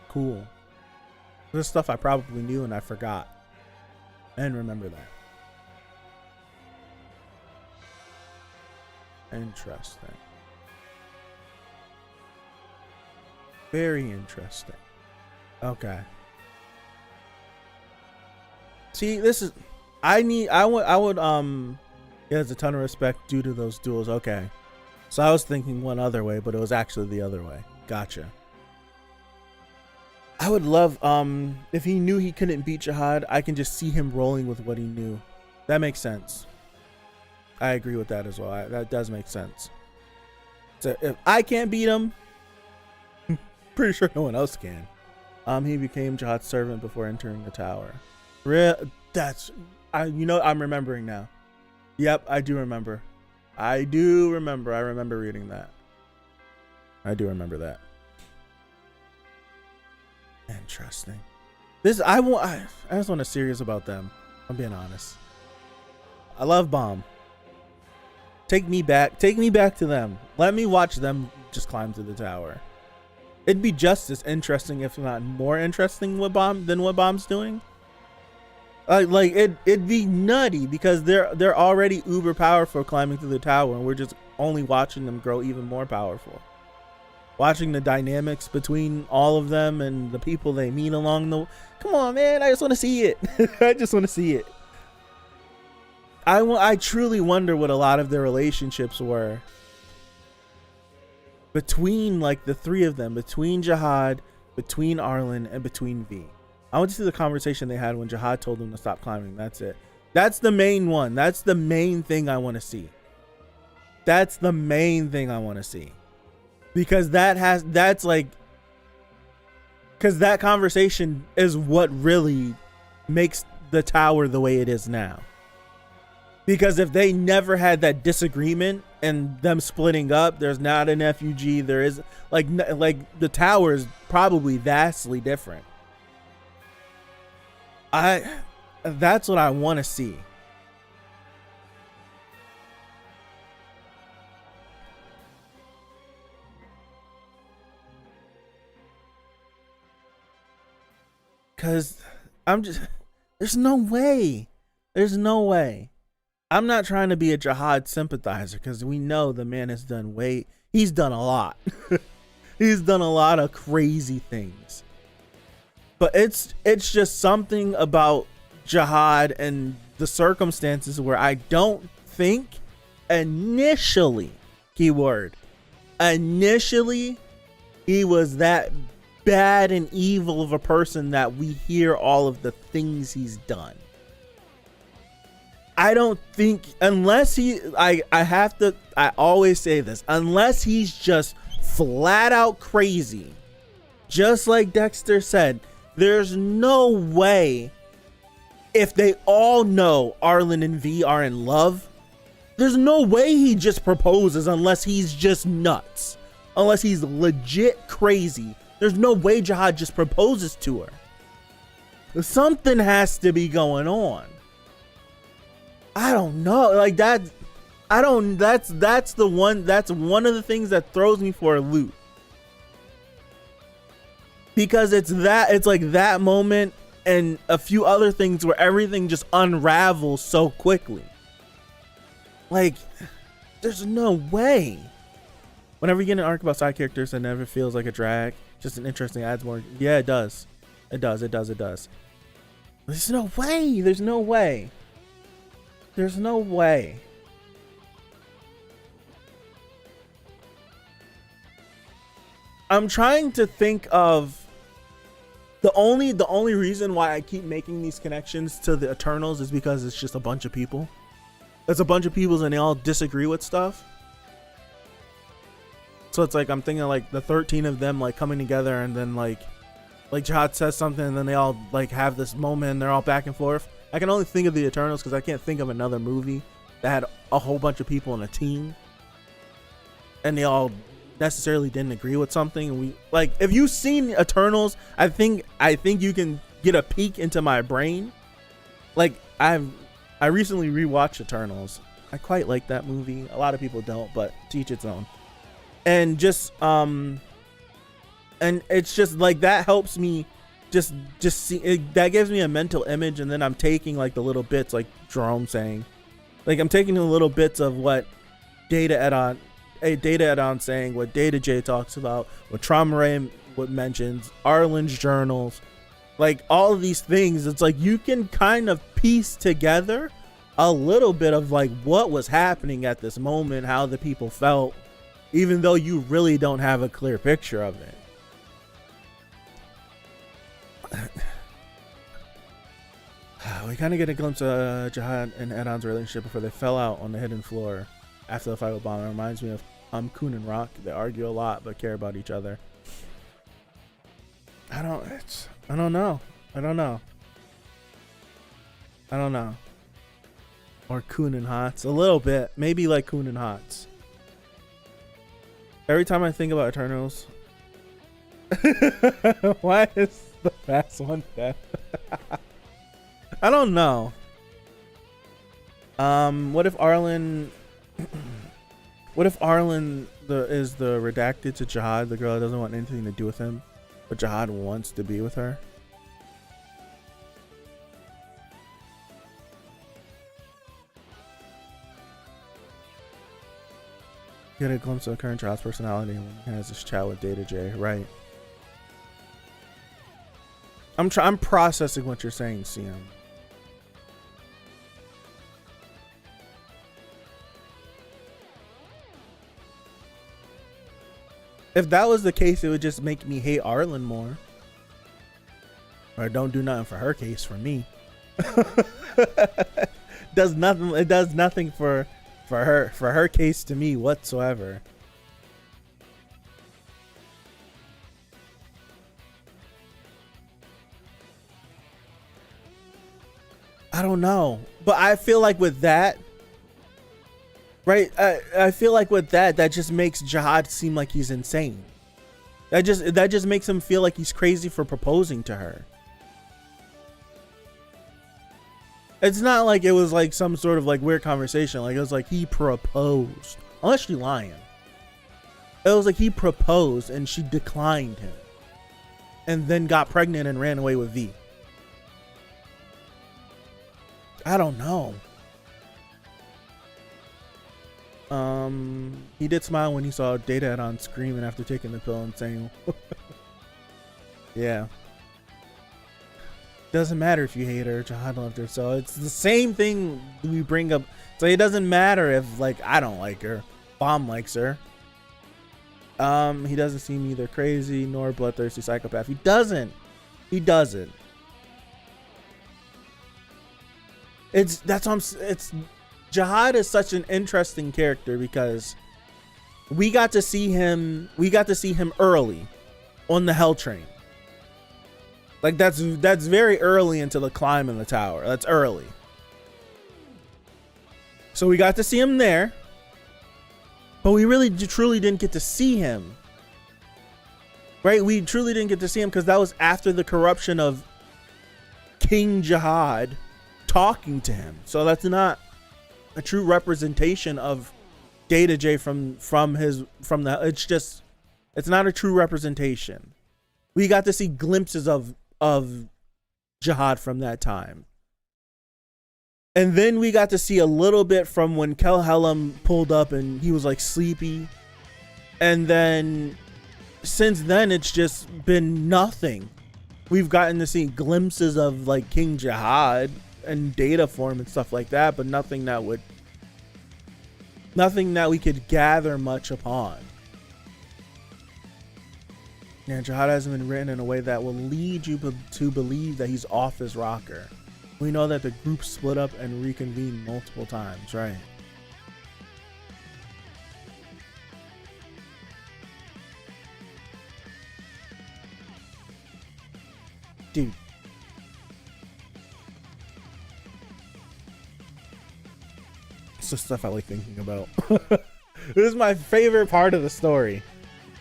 Cool. This stuff I probably knew and I forgot. And remember that. Interesting. Very interesting. Okay. See, this is I would there's a ton of respect due to those duels. Okay. So I was thinking one other way, but it was actually the other way. Gotcha. I would love if he knew he couldn't beat Jihad, I can just see him rolling with what he knew. That makes sense. I agree with that as well. That does make sense. So if I can't beat him, pretty sure no one else can. He became Jihad's servant before entering the tower. I'm remembering now. Yep, I do remember. I remember reading that. I do remember that. Interesting. I just want to serious about them. I'm being honest. I love Bomb. Take me back to them. Let me watch them just climb through the tower. It'd be just as interesting, if not more interesting, than what Bomb's doing. It'd be nutty because they're already uber powerful climbing through the tower, and we're just only watching them grow even more powerful. Watching the dynamics between all of them and the people they meet along the. Come on, man! I just want to see it. I just want to see it. I truly wonder what a lot of their relationships were between the three of them, between Jihad, between Arlen, and between V. I want to see the conversation they had when Jihad told them to stop climbing. That's it. That's the main one. That's the main thing I want to see. That's the main thing I want to see. Because that conversation is what really makes the tower the way it is now. Because if they never had that disagreement and them splitting up, there's not an FUG. There is the tower is probably vastly different. That's what I want to see. Cause there's no way. I'm not trying to be a Jihad sympathizer, because we know the man has done he's done a lot. He's done a lot of crazy things. But it's just something about Jihad and the circumstances where I don't think initially he was that bad and evil of a person that we hear all of the things he's done. I don't think, unless I always say this, unless he's just flat out crazy, just like Dexter said, there's no way, if they all know Arlen and V are in love, there's no way he just proposes unless he's just nuts. Unless he's legit crazy. There's no way Jihad just proposes to her. Something has to be going on. I don't know. Like that. I don't. That's the one. That's one of the things that throws me for a loop. Because it's like that moment and a few other things where everything just unravels so quickly. Like, there's no way. Whenever you get an arc about side characters, it never feels like a drag. Just an interesting adds more. Yeah, it does. It does. There's no way. There's no way. There's no way. I'm trying to think of the only reason why I keep making these connections to the Eternals is because it's just a bunch of people. It's a bunch of people and they all disagree with stuff. So it's like I'm thinking like the 13 of them like coming together and then like Jihad says something and then they all like have this moment and they're all back and forth. I can only think of the Eternals because I can't think of another movie that had a whole bunch of people in a team and they all necessarily didn't agree with something. And we like, if you've seen Eternals, I think you can get a peek into my brain. Like I recently rewatched Eternals. I quite like that movie. A lot of people don't, but to each its own. And just and it's just like that helps me just see it, that gives me a mental image, and then I'm taking like the little bits, like Jerome saying, like I'm taking the little bits of what Data Add-on saying, what Data J talks about, what Trauma Ray mentions, Arlen's journals, like all of these things. It's like you can kind of piece together a little bit of like what was happening at this moment, how the people felt, even though you really don't have a clear picture of it. We kind of get a glimpse of Jihad and Add-on's relationship before they fell out on the hidden floor after the fight with Bomb. It reminds me of Kun and Rock. They argue a lot but care about each other. I don't know. Or Kun and Hots. A little bit. Maybe like Kun and Hots. Every time I think about Eternals. Why is the fast one dead? I don't know. What if Arlen is the redacted to Jihad, the girl that doesn't want anything to do with him, but Jihad wants to be with her? Get a glimpse of current Jihad's personality when he has this chat with Data J, right? I'm processing what you're saying, CM. If that was the case, it would just make me hate Arlen more. Or don't do nothing for her case for me. Does nothing. It does nothing for her case to me whatsoever. I don't know, but I feel like with that, right? I feel like with that just makes Jihad seem like he's insane. That just makes him feel like he's crazy for proposing to her. It's not like it was like some sort of like weird conversation. Like it was like he proposed. Unless she's lying. It was like he proposed and she declined him. And then got pregnant and ran away with V. I don't know. He did smile when he saw Data Add-on screaming after taking the pill and saying, yeah. Doesn't matter if you hate her, Jihad loved her. So it's the same thing we bring up. So it doesn't matter if like I don't like her, Bomb likes her. He doesn't seem either crazy nor bloodthirsty psychopath. He doesn't. It's Jihad is such an interesting character because we got to see him early on the Hell Train. Like that's very early into the climb in the tower. That's early. So we got to see him there. But we really truly didn't get to see him. Right? We truly didn't get to see him because that was after the corruption of King Jihad talking to him. So that's not a true representation of Data J from the. It's not a true representation. We got to see glimpses of Jihad from that time. And then we got to see a little bit from when Kel Hellam pulled up and he was like sleepy. And then since then, it's just been nothing. We've gotten to see glimpses of like King Jihad and data form and stuff like that, but nothing that we could gather much upon. Yeah, Jihad hasn't been written in a way that will lead you to believe that he's off his rocker. We know that the group split up and reconvened multiple times, right? Dude. It's the stuff I like thinking about. This is my favorite part of the story.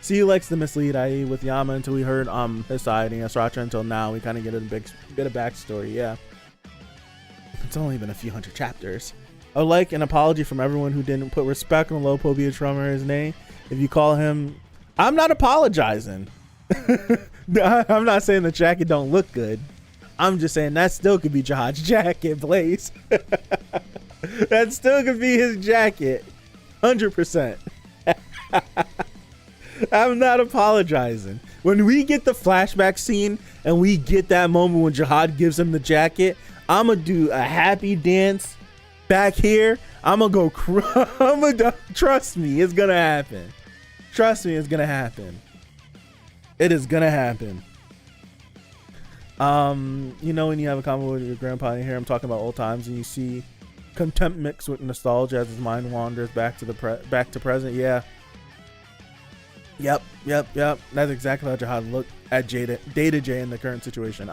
C likes to mislead IE with Yama until we heard his side, and Yasracha until now. We kind of get a bit of backstory, yeah. It's only been a few hundred chapters. I would like an apology from everyone who didn't put respect on Lopo Trummer's name. If you call him, I'm not apologizing. I'm not saying the jacket don't look good. I'm just saying that still could be Jihad's jacket, Blaze. That still could be his jacket. 100%. I'm not apologizing. When we get the flashback scene and we get that moment when Jihad gives him the jacket, I'm gonna do a happy dance back here. I'm gonna go trust me, it's gonna happen. Trust me, it's gonna happen. It is gonna happen. You know, when you have a convo with your grandpa and you hear him talking about old times and you see contempt mixed with nostalgia as his mind wanders back to present. Yeah. Yep. That's exactly how Jihad looked at Data J in the current situation.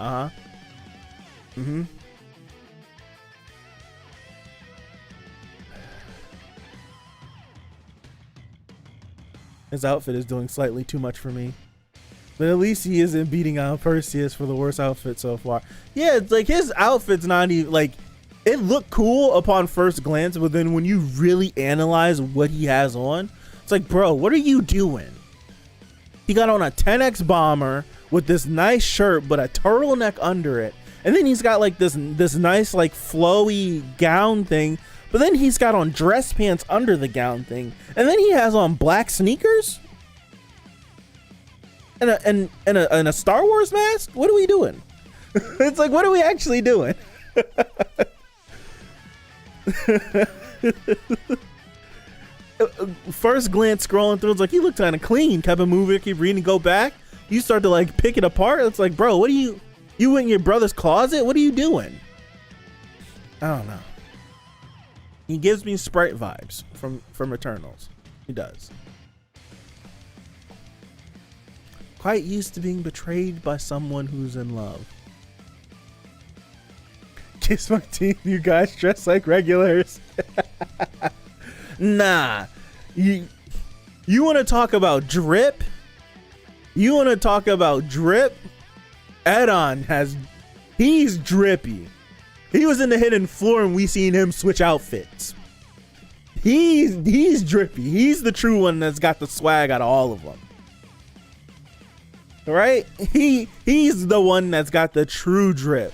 His outfit is doing slightly too much for me. But at least he isn't beating out Perseus for the worst outfit so far. Yeah, it's like his outfit's not even like, it looked cool upon first glance, but then when you really analyze what he has on, it's like, bro, what are you doing? He got on a 10X bomber with this nice shirt, but a turtleneck under it. And then he's got like this nice like flowy gown thing, but then he's got on dress pants under the gown thing. And then he has on black sneakers and a Star Wars mask. What are we doing? It's like, what are we actually doing? First glance scrolling through, it's like he looked kind of clean. Kept it moving, keep reading, go back. You start to like pick it apart. It's like, bro, what are you in your brother's closet? What are you doing? I don't know. He gives me Sprite vibes from Eternals. He does. Quite used to being betrayed by someone who's in love. Kiss my teeth, you guys dress like regulars. Nah. You want to talk about drip? You want to talk about drip? Edon he's drippy. He was in the hidden floor and we seen him switch outfits. He's drippy. He's the true one that's got the swag out of all of them. Right? He's the one that's got the true drip.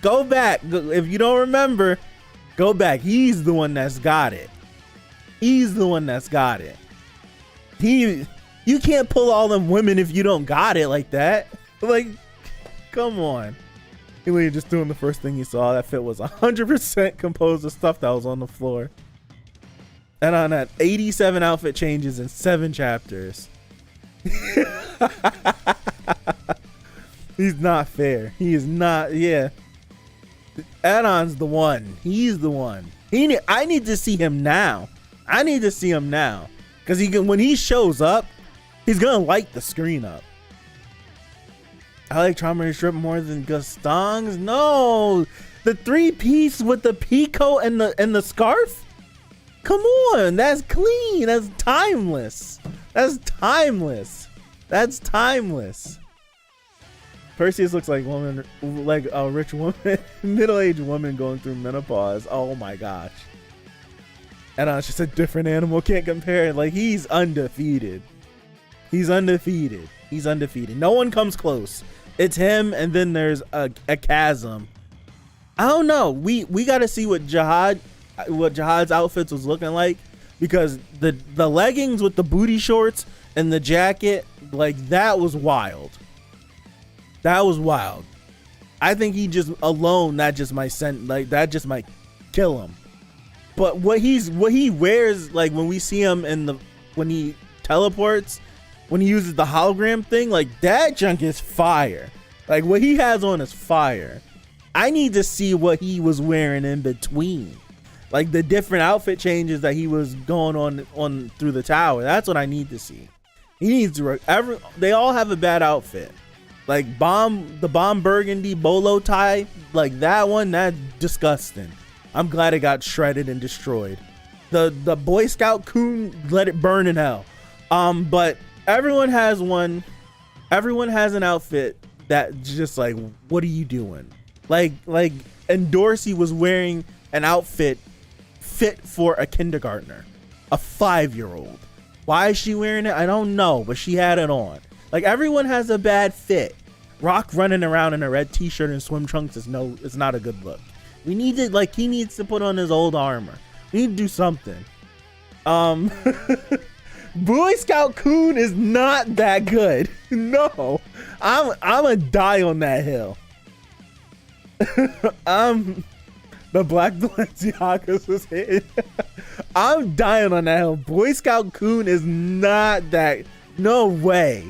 Go back. If you don't remember, go back. He's the one that's got it. He's the one that's got it. You can't pull all them women if you don't got it like that. Like, come on. Anyway, just doing the first thing you saw. That fit was 100% composed of stuff that was on the floor. And on that 87 outfit changes in 7 chapters. He's not fair. He is not. Yeah. Addon's the one. He's the one. I need to see him now. Because when he shows up, he's gonna light the screen up. I like Trauma's strip more than Gaston's. No, the 3-piece with the peacoat and the scarf. Come on, that's clean. That's timeless. Perseus looks like woman, like a rich woman, middle-aged woman going through menopause. Oh my gosh. And it's just a different animal. Can't compare it. Like, he's undefeated. He's undefeated. He's undefeated. No one comes close. It's him, and then there's a chasm. I don't know. We got to see what Jihad's outfits was looking like, because the leggings with the booty shorts and the jacket, like, that was wild. That was wild. I think he just alone, that just might kill him. But what he wears, like when we see him when he teleports, when he uses the hologram thing, like that junk is fire. Like what he has on is fire. I need to see what he was wearing in between, like the different outfit changes that he was going on through the tower. That's what I need to see. He needs to. They all have a bad outfit. Like the bomb burgundy bolo tie, like that one, that's disgusting. I'm glad it got shredded and destroyed. The Boy Scout coon, let it burn in hell. But everyone has one. Everyone has an outfit that just like, what are you doing? Like, and Dorsey was wearing an outfit fit for a kindergartner, a 5-year-old. Why is she wearing it? I don't know, but she had it on. Like, everyone has a bad fit. Rock running around in a red t-shirt and swim trunks is not a good look. We need to, like, he needs to put on his old armor. We need to do something. Boy Scout Coon is not that good. No. I'm gonna die on that hill. The black Balenciagas was hitting. I'm dying on that hill. Boy Scout Coon is not that. No way.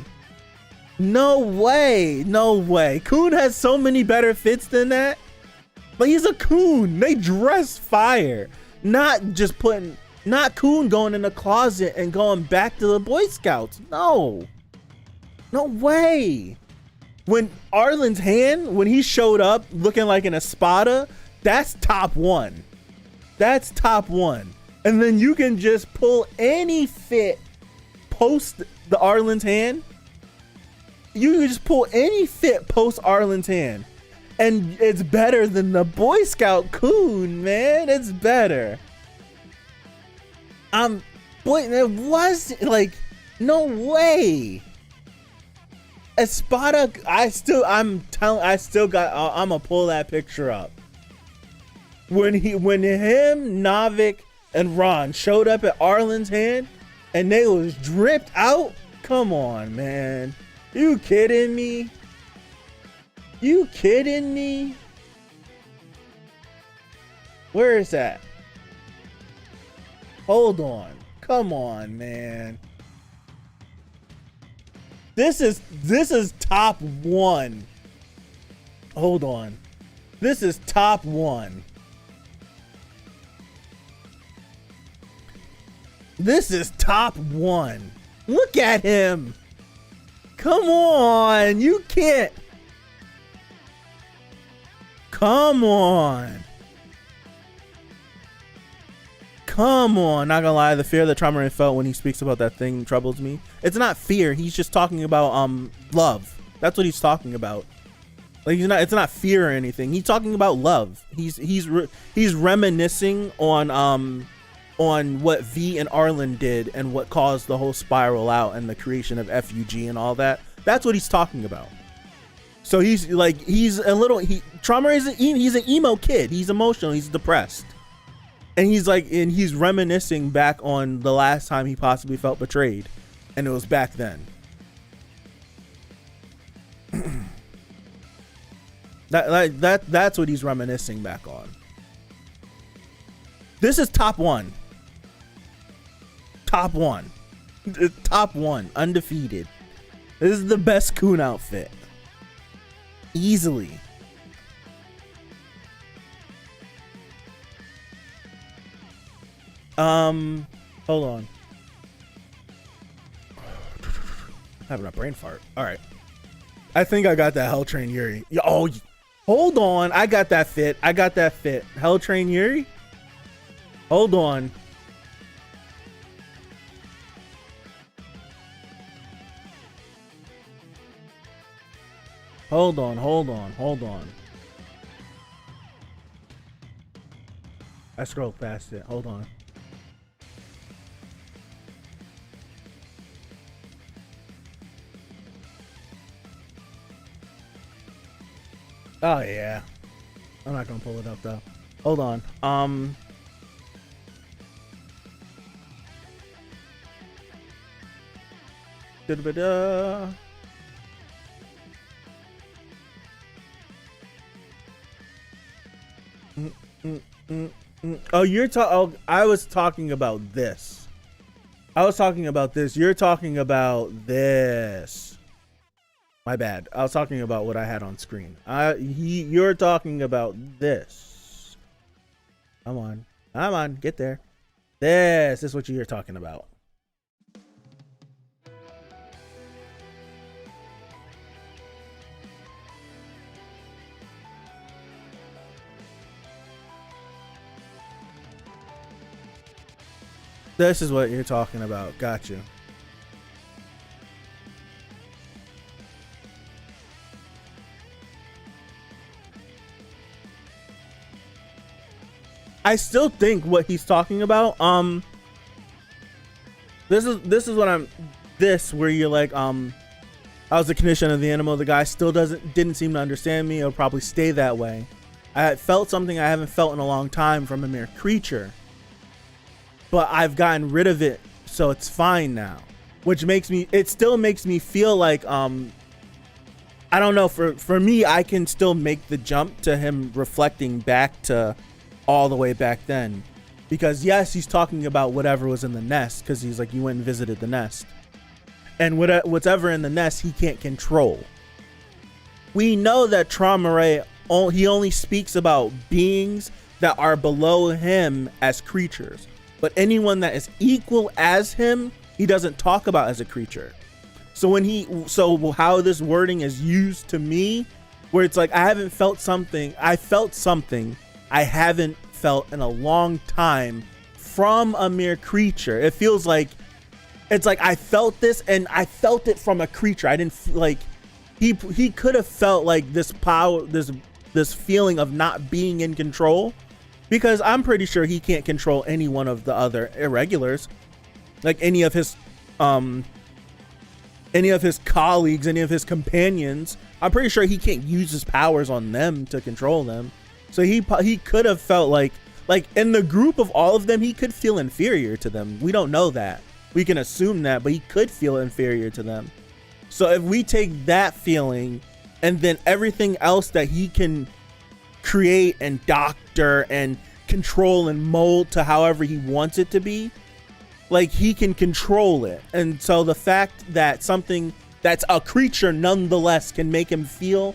No way. No way. Coon has so many better fits than that. But he's a coon. They dress fire. Not Coon going in the closet and going back to the Boy Scouts. No. No way. When Arlen's hand, when he showed up looking like an Espada, that's top one. That's top one. And then you can just pull any fit post the Arlen's hand. You can just pull any fit post Arlen's hand. And it's better than the Boy Scout Coon, man. It's better. Boy, it was like, no way. Espada, I'm gonna pull that picture up. When him, Navik, and Ron showed up at Arlen's hand and they was dripped out. Come on, man. You kidding me? You kidding me? Where is that? Hold on. Come on, man. This is top one. Hold on. This is top one. This is top one. Look at him. Come on. You can't. Come on. Come on. Not gonna lie, the fear that Traumarin felt when he speaks about that thing troubles me. It's not fear. He's just talking about love. That's what he's talking about. Like, it's not fear or anything. He's talking about love. He's reminiscing on what V and Arlen did and what caused the whole spiral out and the creation of FUG and all that. That's what he's talking about. So he's a little, he's an emo kid. He's emotional. He's depressed. And he's reminiscing back on the last time he possibly felt betrayed. And it was back then. That's what he's reminiscing back on. This is top one. Top one. Top one. Undefeated. This is the best Coon outfit. Easily. Hold on. Having a brain fart. All right. I think I got that Hell Train Yuri. Oh, hold on. I got that fit. Hell Train Yuri? Hold on. Hold on. I scrolled past it. Hold on. Oh yeah. I'm not gonna pull it up though. Hold on. Da-da-da-da. Oh, I was talking about this. You're talking about this. My bad. I was talking about what I had on screen. You're talking about this. Come on, get there. This is what you're talking about. This is what you're talking about. Gotcha. I still think what he's talking about. This is what I'm. This where you're like, I was the condition of the animal. The guy still didn't seem to understand me. It'll probably stay that way. I felt something I haven't felt in a long time from a mere creature. But I've gotten rid of it, so it's fine now. Which it still makes me feel like, I don't know, for me, I can still make the jump to him reflecting back to all the way back then. Because yes, he's talking about whatever was in the nest, because he's like, you went and visited the nest. And whatever in the nest, he can't control. We know that Traumeré, he only speaks about beings that are below him as creatures. But anyone that is equal as him, he doesn't talk about as a creature. So how this wording is used to me, where it's like, I felt something I haven't felt in a long time from a mere creature. It feels like, it's like I felt this and I felt it from a creature. I didn't like, he could have felt like this power, this feeling of not being in control. Because I'm pretty sure he can't control any one of the other irregulars, like any of his colleagues, any of his companions. I'm pretty sure he can't use his powers on them to control them. So he could have felt like in the group of all of them, he could feel inferior to them. We don't know that. We can assume that, but he could feel inferior to them. So if we take that feeling and then everything else that he can create and doctor and control and mold to however he wants it to be, like he can control it. And so the fact that something that's a creature nonetheless can make him feel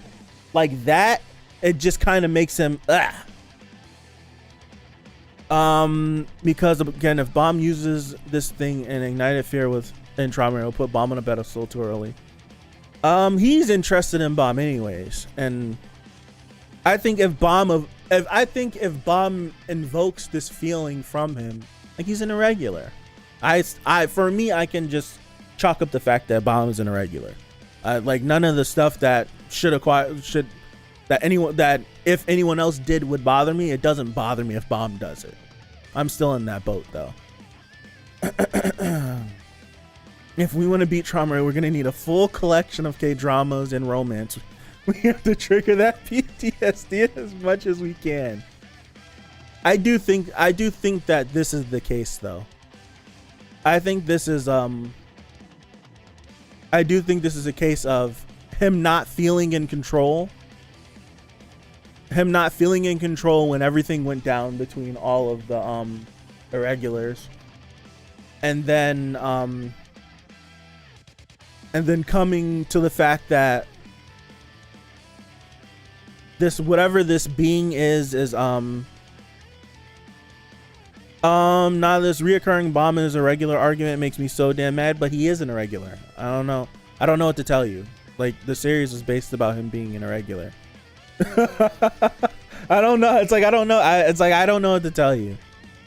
like that, it just kind of makes him because again, if Bomb uses this thing and ignited fear in Traumeré, it'll put Bomb on a pedestal too early. He's interested in Bomb anyways, and I think if Bomb invokes this feeling from him, like he's an irregular. For me, I can just chalk up the fact that Bomb is an irregular. Like none of the stuff that if anyone else did would bother me. It doesn't bother me if Bomb does it. I'm still in that boat though. If we want to beat Traumeré, we're gonna need a full collection of K-dramas and romance. We have to trigger that PTSD as much as we can. I do think that this is the case though. I do think this is a case of him not feeling in control. Him not feeling in control when everything went down between all of the irregulars. And then coming to the fact that whatever this being is now this reoccurring Bomb is a regular argument makes me so damn mad, but he is an irregular. I don't know what to tell you. Like the series is based about him being an irregular. I don't know. It's like I don't know. I don't know what to tell you.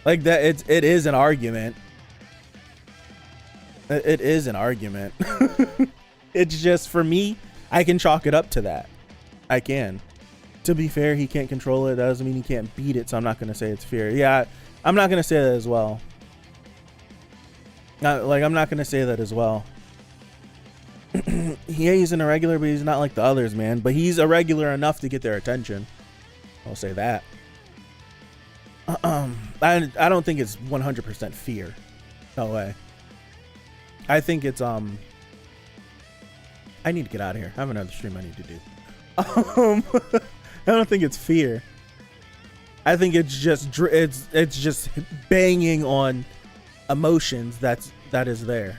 Like that it is an argument. It is an argument. It's just for me, I can chalk it up to that. I can. To be fair, he can't control it. That doesn't mean he can't beat it, so I'm not going to say it's fear. Yeah, I'm not going to say that as well. I'm not going to say that as well. Yeah, he's an irregular, but he's not like the others, man. But he's irregular enough to get their attention. I'll say that. I don't think it's 100% fear. No way. I think it's I need to get out of here. I have another stream I need to do. I don't think it's fear. I think it's just banging on emotions that is there.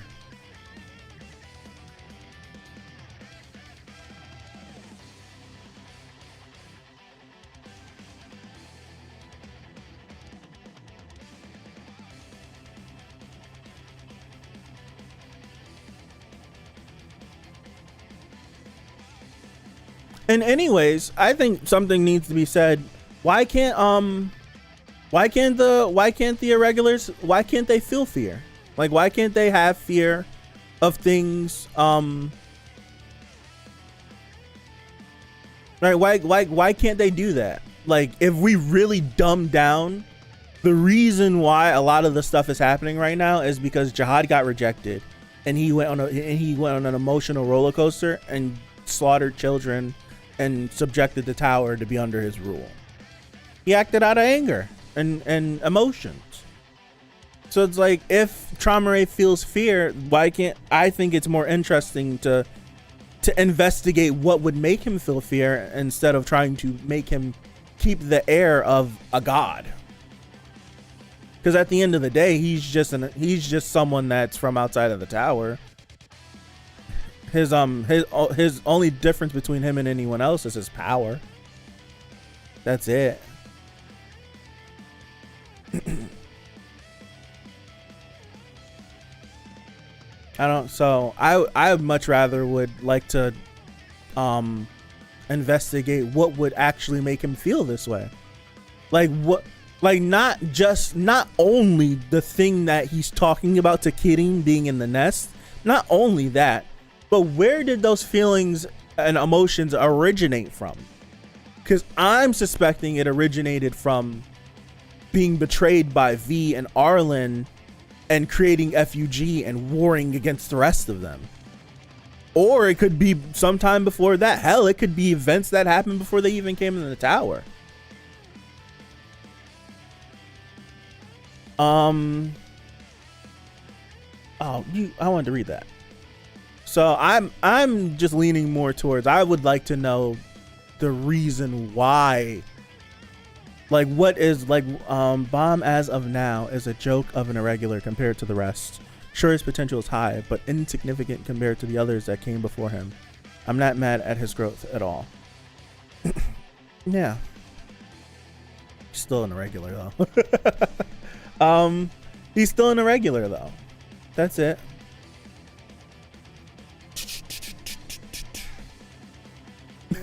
And anyways, I think something needs to be said. Why can't the irregulars, why can't they feel fear? Like, why can't they have fear of things? Right? Why can't they do that? Like, if we really dumb down, the reason why a lot of the stuff is happening right now is because Jihad got rejected, and he went on an emotional roller coaster and slaughtered children and subjected the tower to be under his rule. He acted out of anger and emotions. So it's like, if Trauma Ray feels fear, why can't I think it's more interesting to investigate what would make him feel fear instead of trying to make him keep the air of a god. Because at the end of the day, he's just someone that's from outside of the tower. His only difference between him and anyone else is his power. That's it. I much rather would like to investigate what would actually make him feel this way. Like not only the thing that he's talking about to Kidding being in the nest, not only that, but where did those feelings and emotions originate from? Because I'm suspecting it originated from being betrayed by V and Arlen and creating FUG and warring against the rest of them. Or it could be sometime before that. Hell, it could be events that happened before they even came in the tower. I wanted to read that. So I'm just leaning more towards, I would like to know the reason why. Like, what is, like, Bomb as of now is a joke of an irregular compared to the rest. Sure, his potential is high, but insignificant compared to the others that came before him. I'm not mad at his growth at all. Yeah. Still an irregular though. He's still an irregular though. That's it.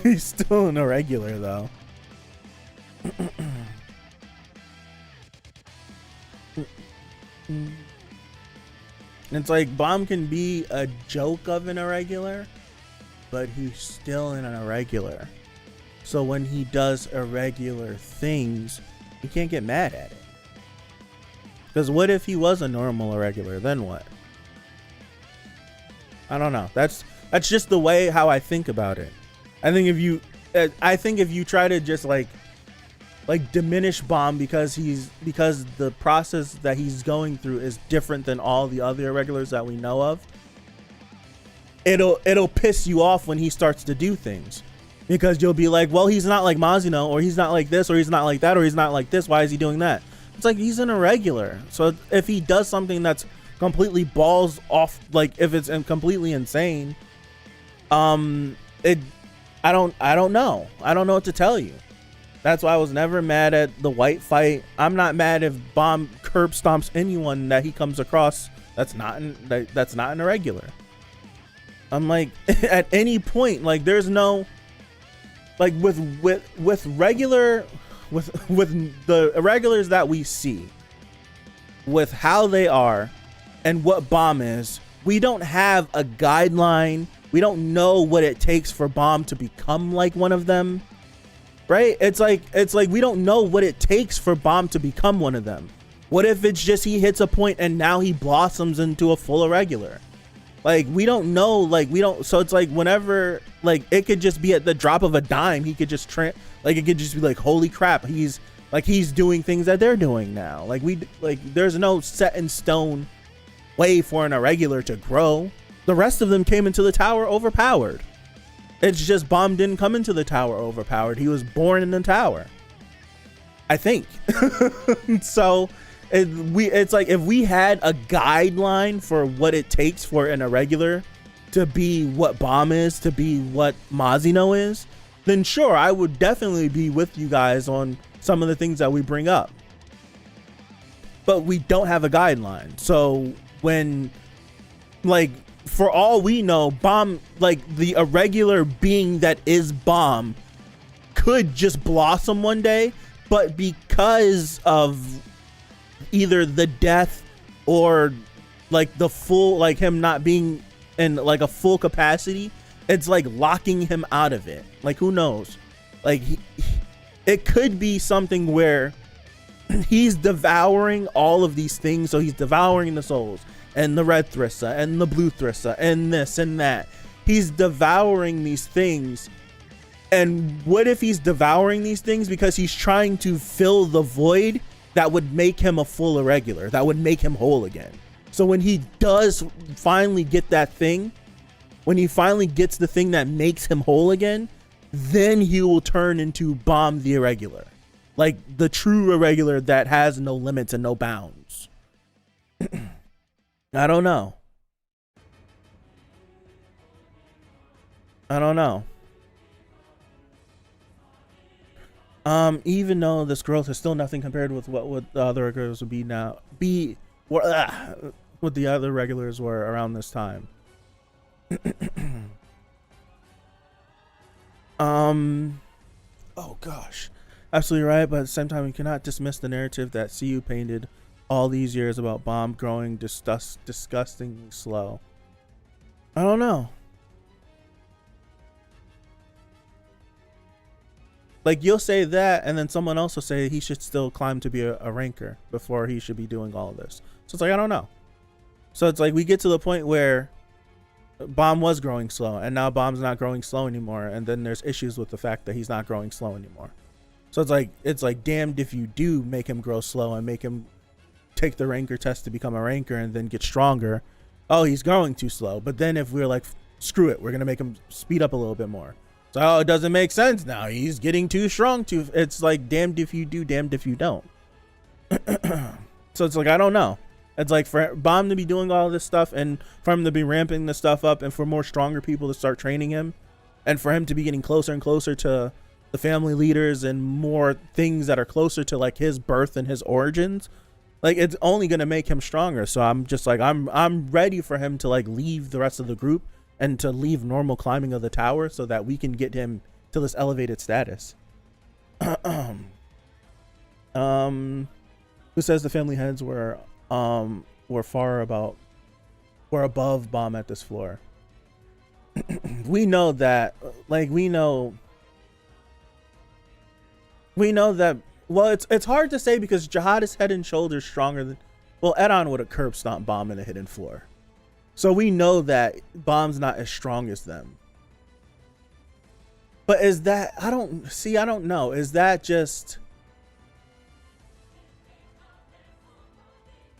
He's still an irregular though. It's like, Bomb can be a joke of an irregular, but he's still an irregular. So when he does irregular things, you can't get mad at it. Because what if he was a normal irregular? Then what? I don't know. That's just the way how I think about it. I think if you try to just like diminish Bomb because the process that he's going through is different than all the other irregulars that we know of, it'll piss you off when he starts to do things, because you'll be like, well, he's not like Mazino, or he's not like this, or he's not like that, or he's not like this. Why is he doing that? It's like, he's an irregular. So if he does something that's completely balls off, like if it's completely insane, I don't know. I don't know what to tell you. That's why I was never mad at the white fight. I'm not mad if Bomb curb stomps anyone that he comes across that's not an irregular. I'm like, at any point, like, there's no, like, with the irregulars that we see, with how they are and what Bomb is, we don't have a guideline We don't know what it takes for Bomb to become like one of them, right? It's like we don't know what it takes for Bomb to become one of them. What if it's just he hits a point and now he blossoms into a full irregular? Like, we don't know, like, we don't, so it's like whenever, like, it could just be at the drop of a dime, he could just like, it could just be like, holy crap, he's doing things that they're doing now. Like, there's no set in stone way for an irregular to grow. The rest of them came into the tower overpowered. It's just Bomb didn't come into the tower overpowered. He was born in the tower, I think. So it's like, if we had a guideline for what it takes for an irregular to be what Bomb is, to be what Mazino is, then sure, I would definitely be with you guys on some of the things that we bring up. But we don't have a guideline. So when, like, for all we know, Bomb, like, the irregular being that is Bomb could just blossom one day, but because of either the death or like the full, like him not being in like a full capacity, it's like locking him out of it. Like, who knows? Like, it could be something where he's devouring all of these things. So he's devouring the souls and the red Thrissa and the blue Thrissa and this and that. He's devouring these things. And what if he's devouring these things because he's trying to fill the void that would make him a full irregular, that would make him whole again? So when he does finally get that thing, when he finally gets the thing that makes him whole again, then he will turn into Bomb the irregular, like the true irregular that has no limits and no bounds. I don't know. Even though this growth is still nothing compared with what the other regulars would what the other regulars were around this time. Oh gosh, absolutely right. But at the same time, we cannot dismiss the narrative that CU painted all these years about Bomb growing disgustingly slow. I don't know. Like, you'll say that, and then someone else will say he should still climb to be a ranker before he should be doing all of this. So it's like, I don't know. So it's like we get to the point where Bomb was growing slow, and now Bomb's not growing slow anymore, and then there's issues with the fact that he's not growing slow anymore. So it's like damned if you do make him grow slow and make him take the ranker test to become a ranker and then get stronger. Oh, he's growing too slow. But then if we're like, screw it, we're gonna make him speed up a little bit more. So it doesn't make sense now. He's getting too strong. It's like damned if you do, damned if you don't. So it's like, I don't know. It's like for Bomb to be doing all this stuff and for him to be ramping the stuff up and for more stronger people to start training him and for him to be getting closer and closer to the family leaders and more things that are closer to like his birth and his origins, like it's only going to make him stronger. So I'm just like, I'm ready for him to like leave the rest of the group and to leave normal climbing of the tower so that we can get him to this elevated status. Who says the family heads were above Bomb at this floor? We know that, like, we know that, well, it's hard to say because Jihad is head and shoulders stronger than, well, Edon would have curb stomped Bomb in the hidden floor. So we know that Bomb's not as strong as them. But is that, I don't know. Is that just,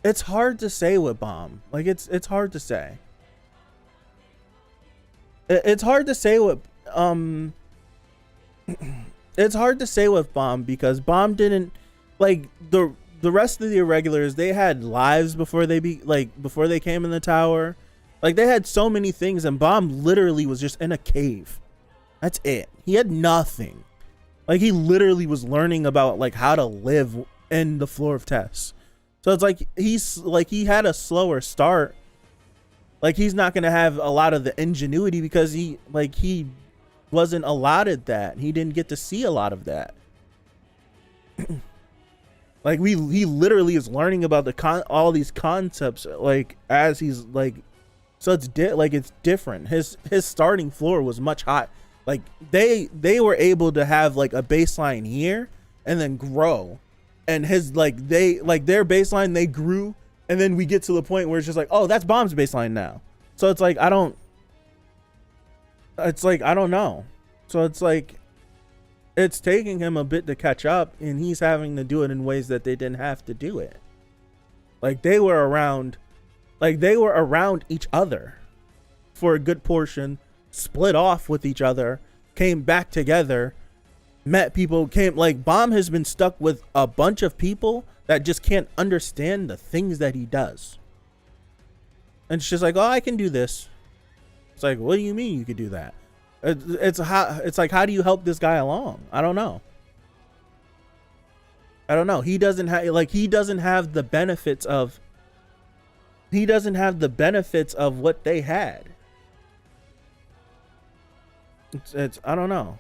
it's hard to say with Bomb. Like it's hard to say. It's hard to say what it's hard to say with Bomb because Bomb didn't, like, the rest of the irregulars, they had lives before they came in the tower. Like they had so many things and Bomb literally was just in a cave. That's it. He had nothing. Like he literally was learning about like how to live in the floor of tests. So it's like he had a slower start. Like he's not going to have a lot of the ingenuity because he wasn't allotted that. He didn't get to see a lot of that. Like he literally is learning about all these concepts like as he's like So it's it's different. His starting floor was much high. Like they were able to have like a baseline here and then grow. And his their baseline, they grew, and then we get to the point where it's just like, oh, that's Bomb's baseline now. So it's like I don't know. So it's like it's taking him a bit to catch up, and he's having to do it in ways that they didn't have to do it. Like they were around each other for a good portion, split off with each other, came back together, met people, Bomb has been stuck with a bunch of people that just can't understand the things that he does. And it's just like, oh, I can do this. It's like, what do you mean you could do that? It's like, how do you help this guy along? I don't know. He doesn't have the benefits of what they had. It's I don't know.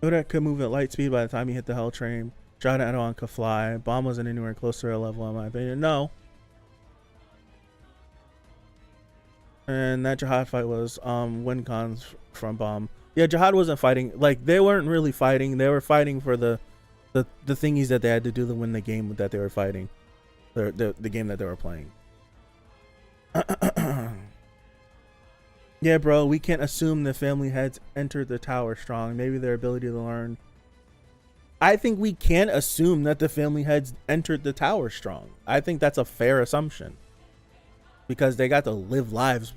Udak could move at light speed by the time he hit the Hell Train. Jihad and Erdogan could fly. Bomb wasn't anywhere close to their level, in my opinion. No. And that Jihad fight was win cons from Bomb. Yeah, Jihad wasn't fighting. Like, they weren't really fighting. They were fighting for the thingies that they had to do to win the game that they were fighting. The game that they were playing. Yeah, bro, we can't assume the family heads entered the tower strong. Maybe their ability to learn. I think we can assume that the family heads entered the tower strong. I think that's a fair assumption. Because they got to live lives.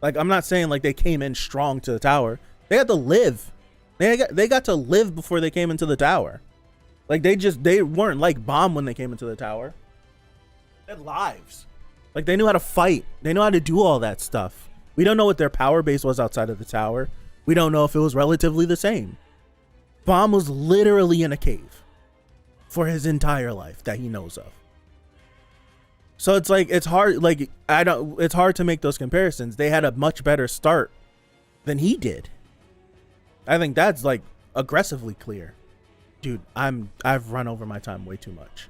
Like, I'm not saying like they came in strong to the tower. They got to live. They got to live before they came into the tower. Like, they weren't like Bomb when they came into the tower. They had lives. Like, they knew how to fight. They knew how to do all that stuff. We don't know what their power base was outside of the tower. We don't know if it was relatively the same. Bomb was literally in a cave for his entire life that he knows of. So it's like, it's hard, like, it's hard to make those comparisons. They had a much better start than he did. I think that's like aggressively clear. Dude, I've run over my time way too much.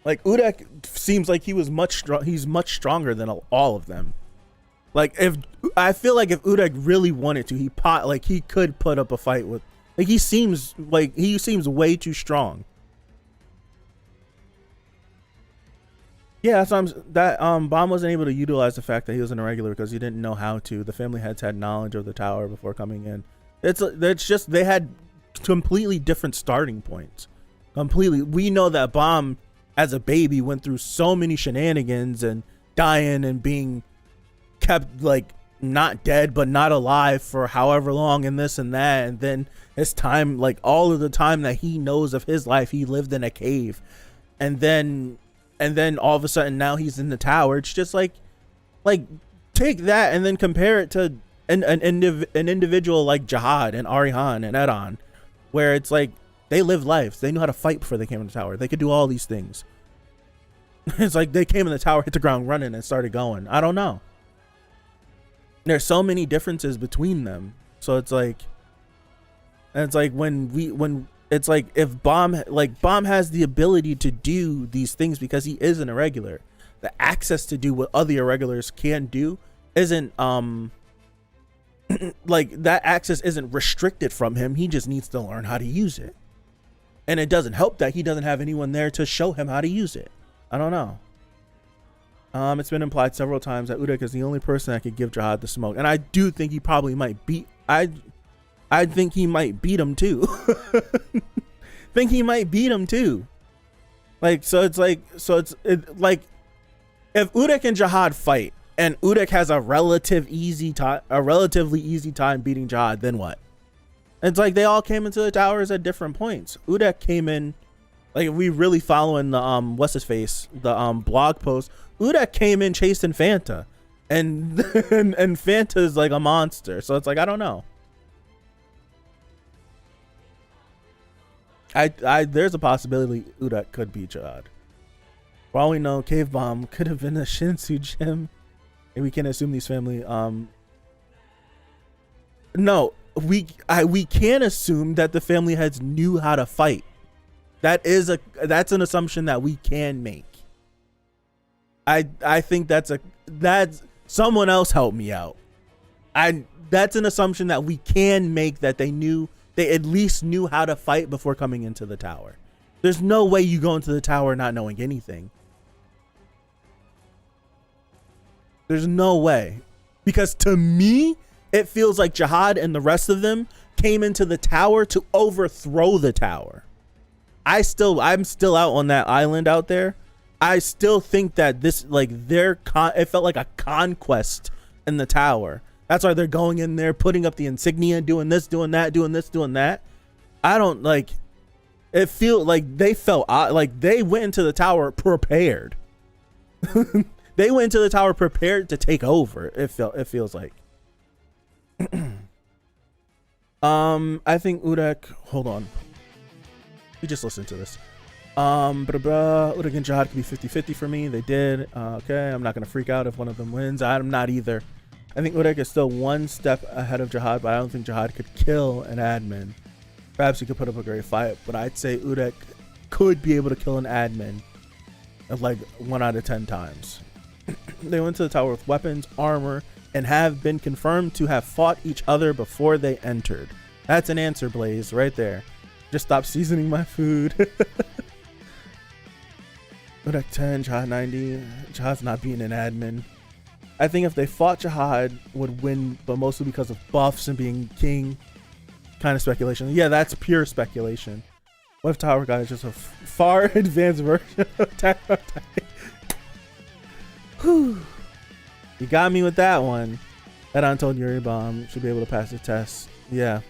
Like, Udak seems like he's much stronger than all of them. Like, I feel like if Udak really wanted to, he could put up a fight with, like, he seems way too strong. Yeah, that's Bomb wasn't able to utilize the fact that he was an irregular because he didn't know how to. The family heads had knowledge of the tower before coming in. It's just they had completely different starting points. Completely. We know that Bomb as a baby went through so many shenanigans and dying and being kept like not dead but not alive for however long and this and that, and then his time, like all of the time that he knows of his life, he lived in a cave, and then all of a sudden now he's in the tower. It's just like take that and then compare it to an individual like Jihad and Arihan and Edon, where it's like they lived lives. They knew how to fight before they came in the tower. They could do all these things. It's like they came in the tower, hit the ground running, and started going. I don't know. There's so many differences between them. So it's like, and it's like when it's like if Bomb has the ability to do these things because he is an irregular. The access to do what other irregulars can do isn't like that access isn't restricted from him. He just needs to learn how to use it. And it doesn't help that he doesn't have anyone there to show him how to use it. I don't know. It's been implied several times that Udak is the only person that could give Jihad the smoke. And I do think he probably might beat... I think he might beat him too. Think he might beat him too. Like, it's like if Udak and Jihad fight and Udak has a relatively easy time beating Jihad, then what? It's like they all came into the towers at different points. Udak came in, like, if we really following the what's his face, the blog post, Udak came in chasing Fanta, and and Fanta is like a monster. So it's like, I don't know. There's a possibility Udak could beat Jihad. For all we know, Cave Bomb could have been a Shinsu gym, and we can assume these family No, we can't assume that the family heads knew how to fight. That's an assumption that we can make. I think that's someone else help me out. That's an assumption that we can make, that they at least knew how to fight before coming into the tower. There's no way you go into the tower not knowing anything. There's no way. Because to me, it feels like Jihad and the rest of them came into the tower to overthrow the tower. I'm still out on that island out there. I still think that this, like, it felt like a conquest in the tower. That's why they're going in there, putting up the insignia, doing this, doing that, doing this, doing that. I don't like it. Feel like they felt like they went into the tower prepared. They went into the tower prepared to take over. It feels like. I think Urek. Hold on. We just listened to this. Urek and Jihad could be 50-50 for me. They did. Okay, I'm not gonna freak out if one of them wins. I'm not either. I think Urek is still one step ahead of Jihad, but I don't think Jihad could kill an admin. Perhaps he could put up a great fight, but I'd say Urek could be able to kill an admin like 1 out of 10 times. They went to the tower with weapons, armor, and have been confirmed to have fought each other before they entered. That's an answer, Blaze, right there. Just stop seasoning my food. Urek 10, Jihad 90. Jihad's not being an admin. I think if they fought, Jihad would win, but mostly because of buffs and being king. Kind of speculation. Yeah, that's pure speculation. What if Tower God is just a far advanced version of Attack on Titan? Whew. You got me with that one. That Untold Yuri Bomb should be able to pass the test. Yeah.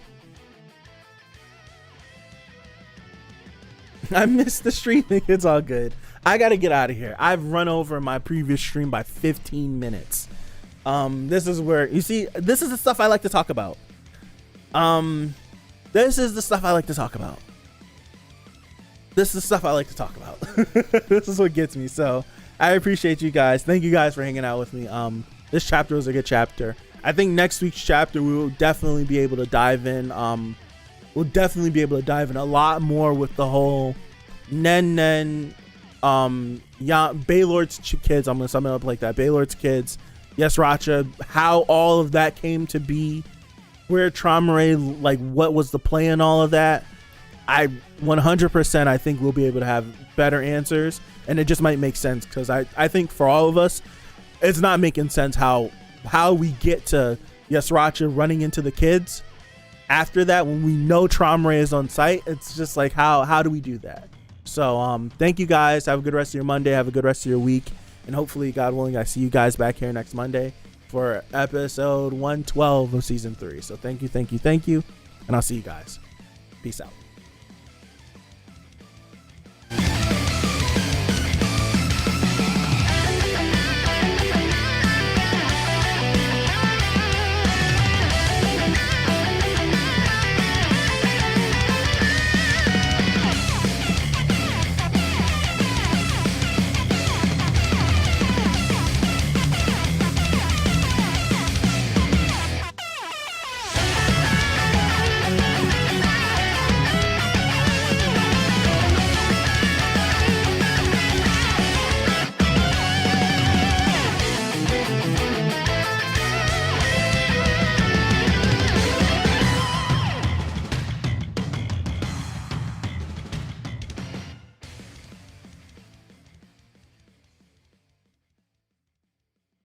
I missed the streaming. It's all good. I gotta get out of here. I've run over my previous stream by 15 minutes. This is where you see, this is the stuff I like to talk about. This is the stuff I like to talk about. This is the stuff I like to talk about. This is what gets me. So I appreciate you guys. Thank you guys for hanging out with me. This chapter was a good chapter. I think next week's chapter we will definitely be able to dive in. We'll definitely be able to dive in a lot more with the whole Nen Baylord's kids. I'm gonna sum it up like that. Baylord's kids, yes, Racha, how all of that came to be, where Traumaray, like what was the play and all of that. I 100% I think we'll be able to have better answers, and it just might make sense, because I think for all of us it's not making sense how we get to Yasracha running into the kids after that when we know Traumaray is on site. It's just like how do we do that? So thank you guys. Have a good rest of your Monday. Have a good rest of your week, and hopefully, God willing, I see you guys back here next Monday for episode 112 of season 3. So thank you, and I'll see you guys. Peace out.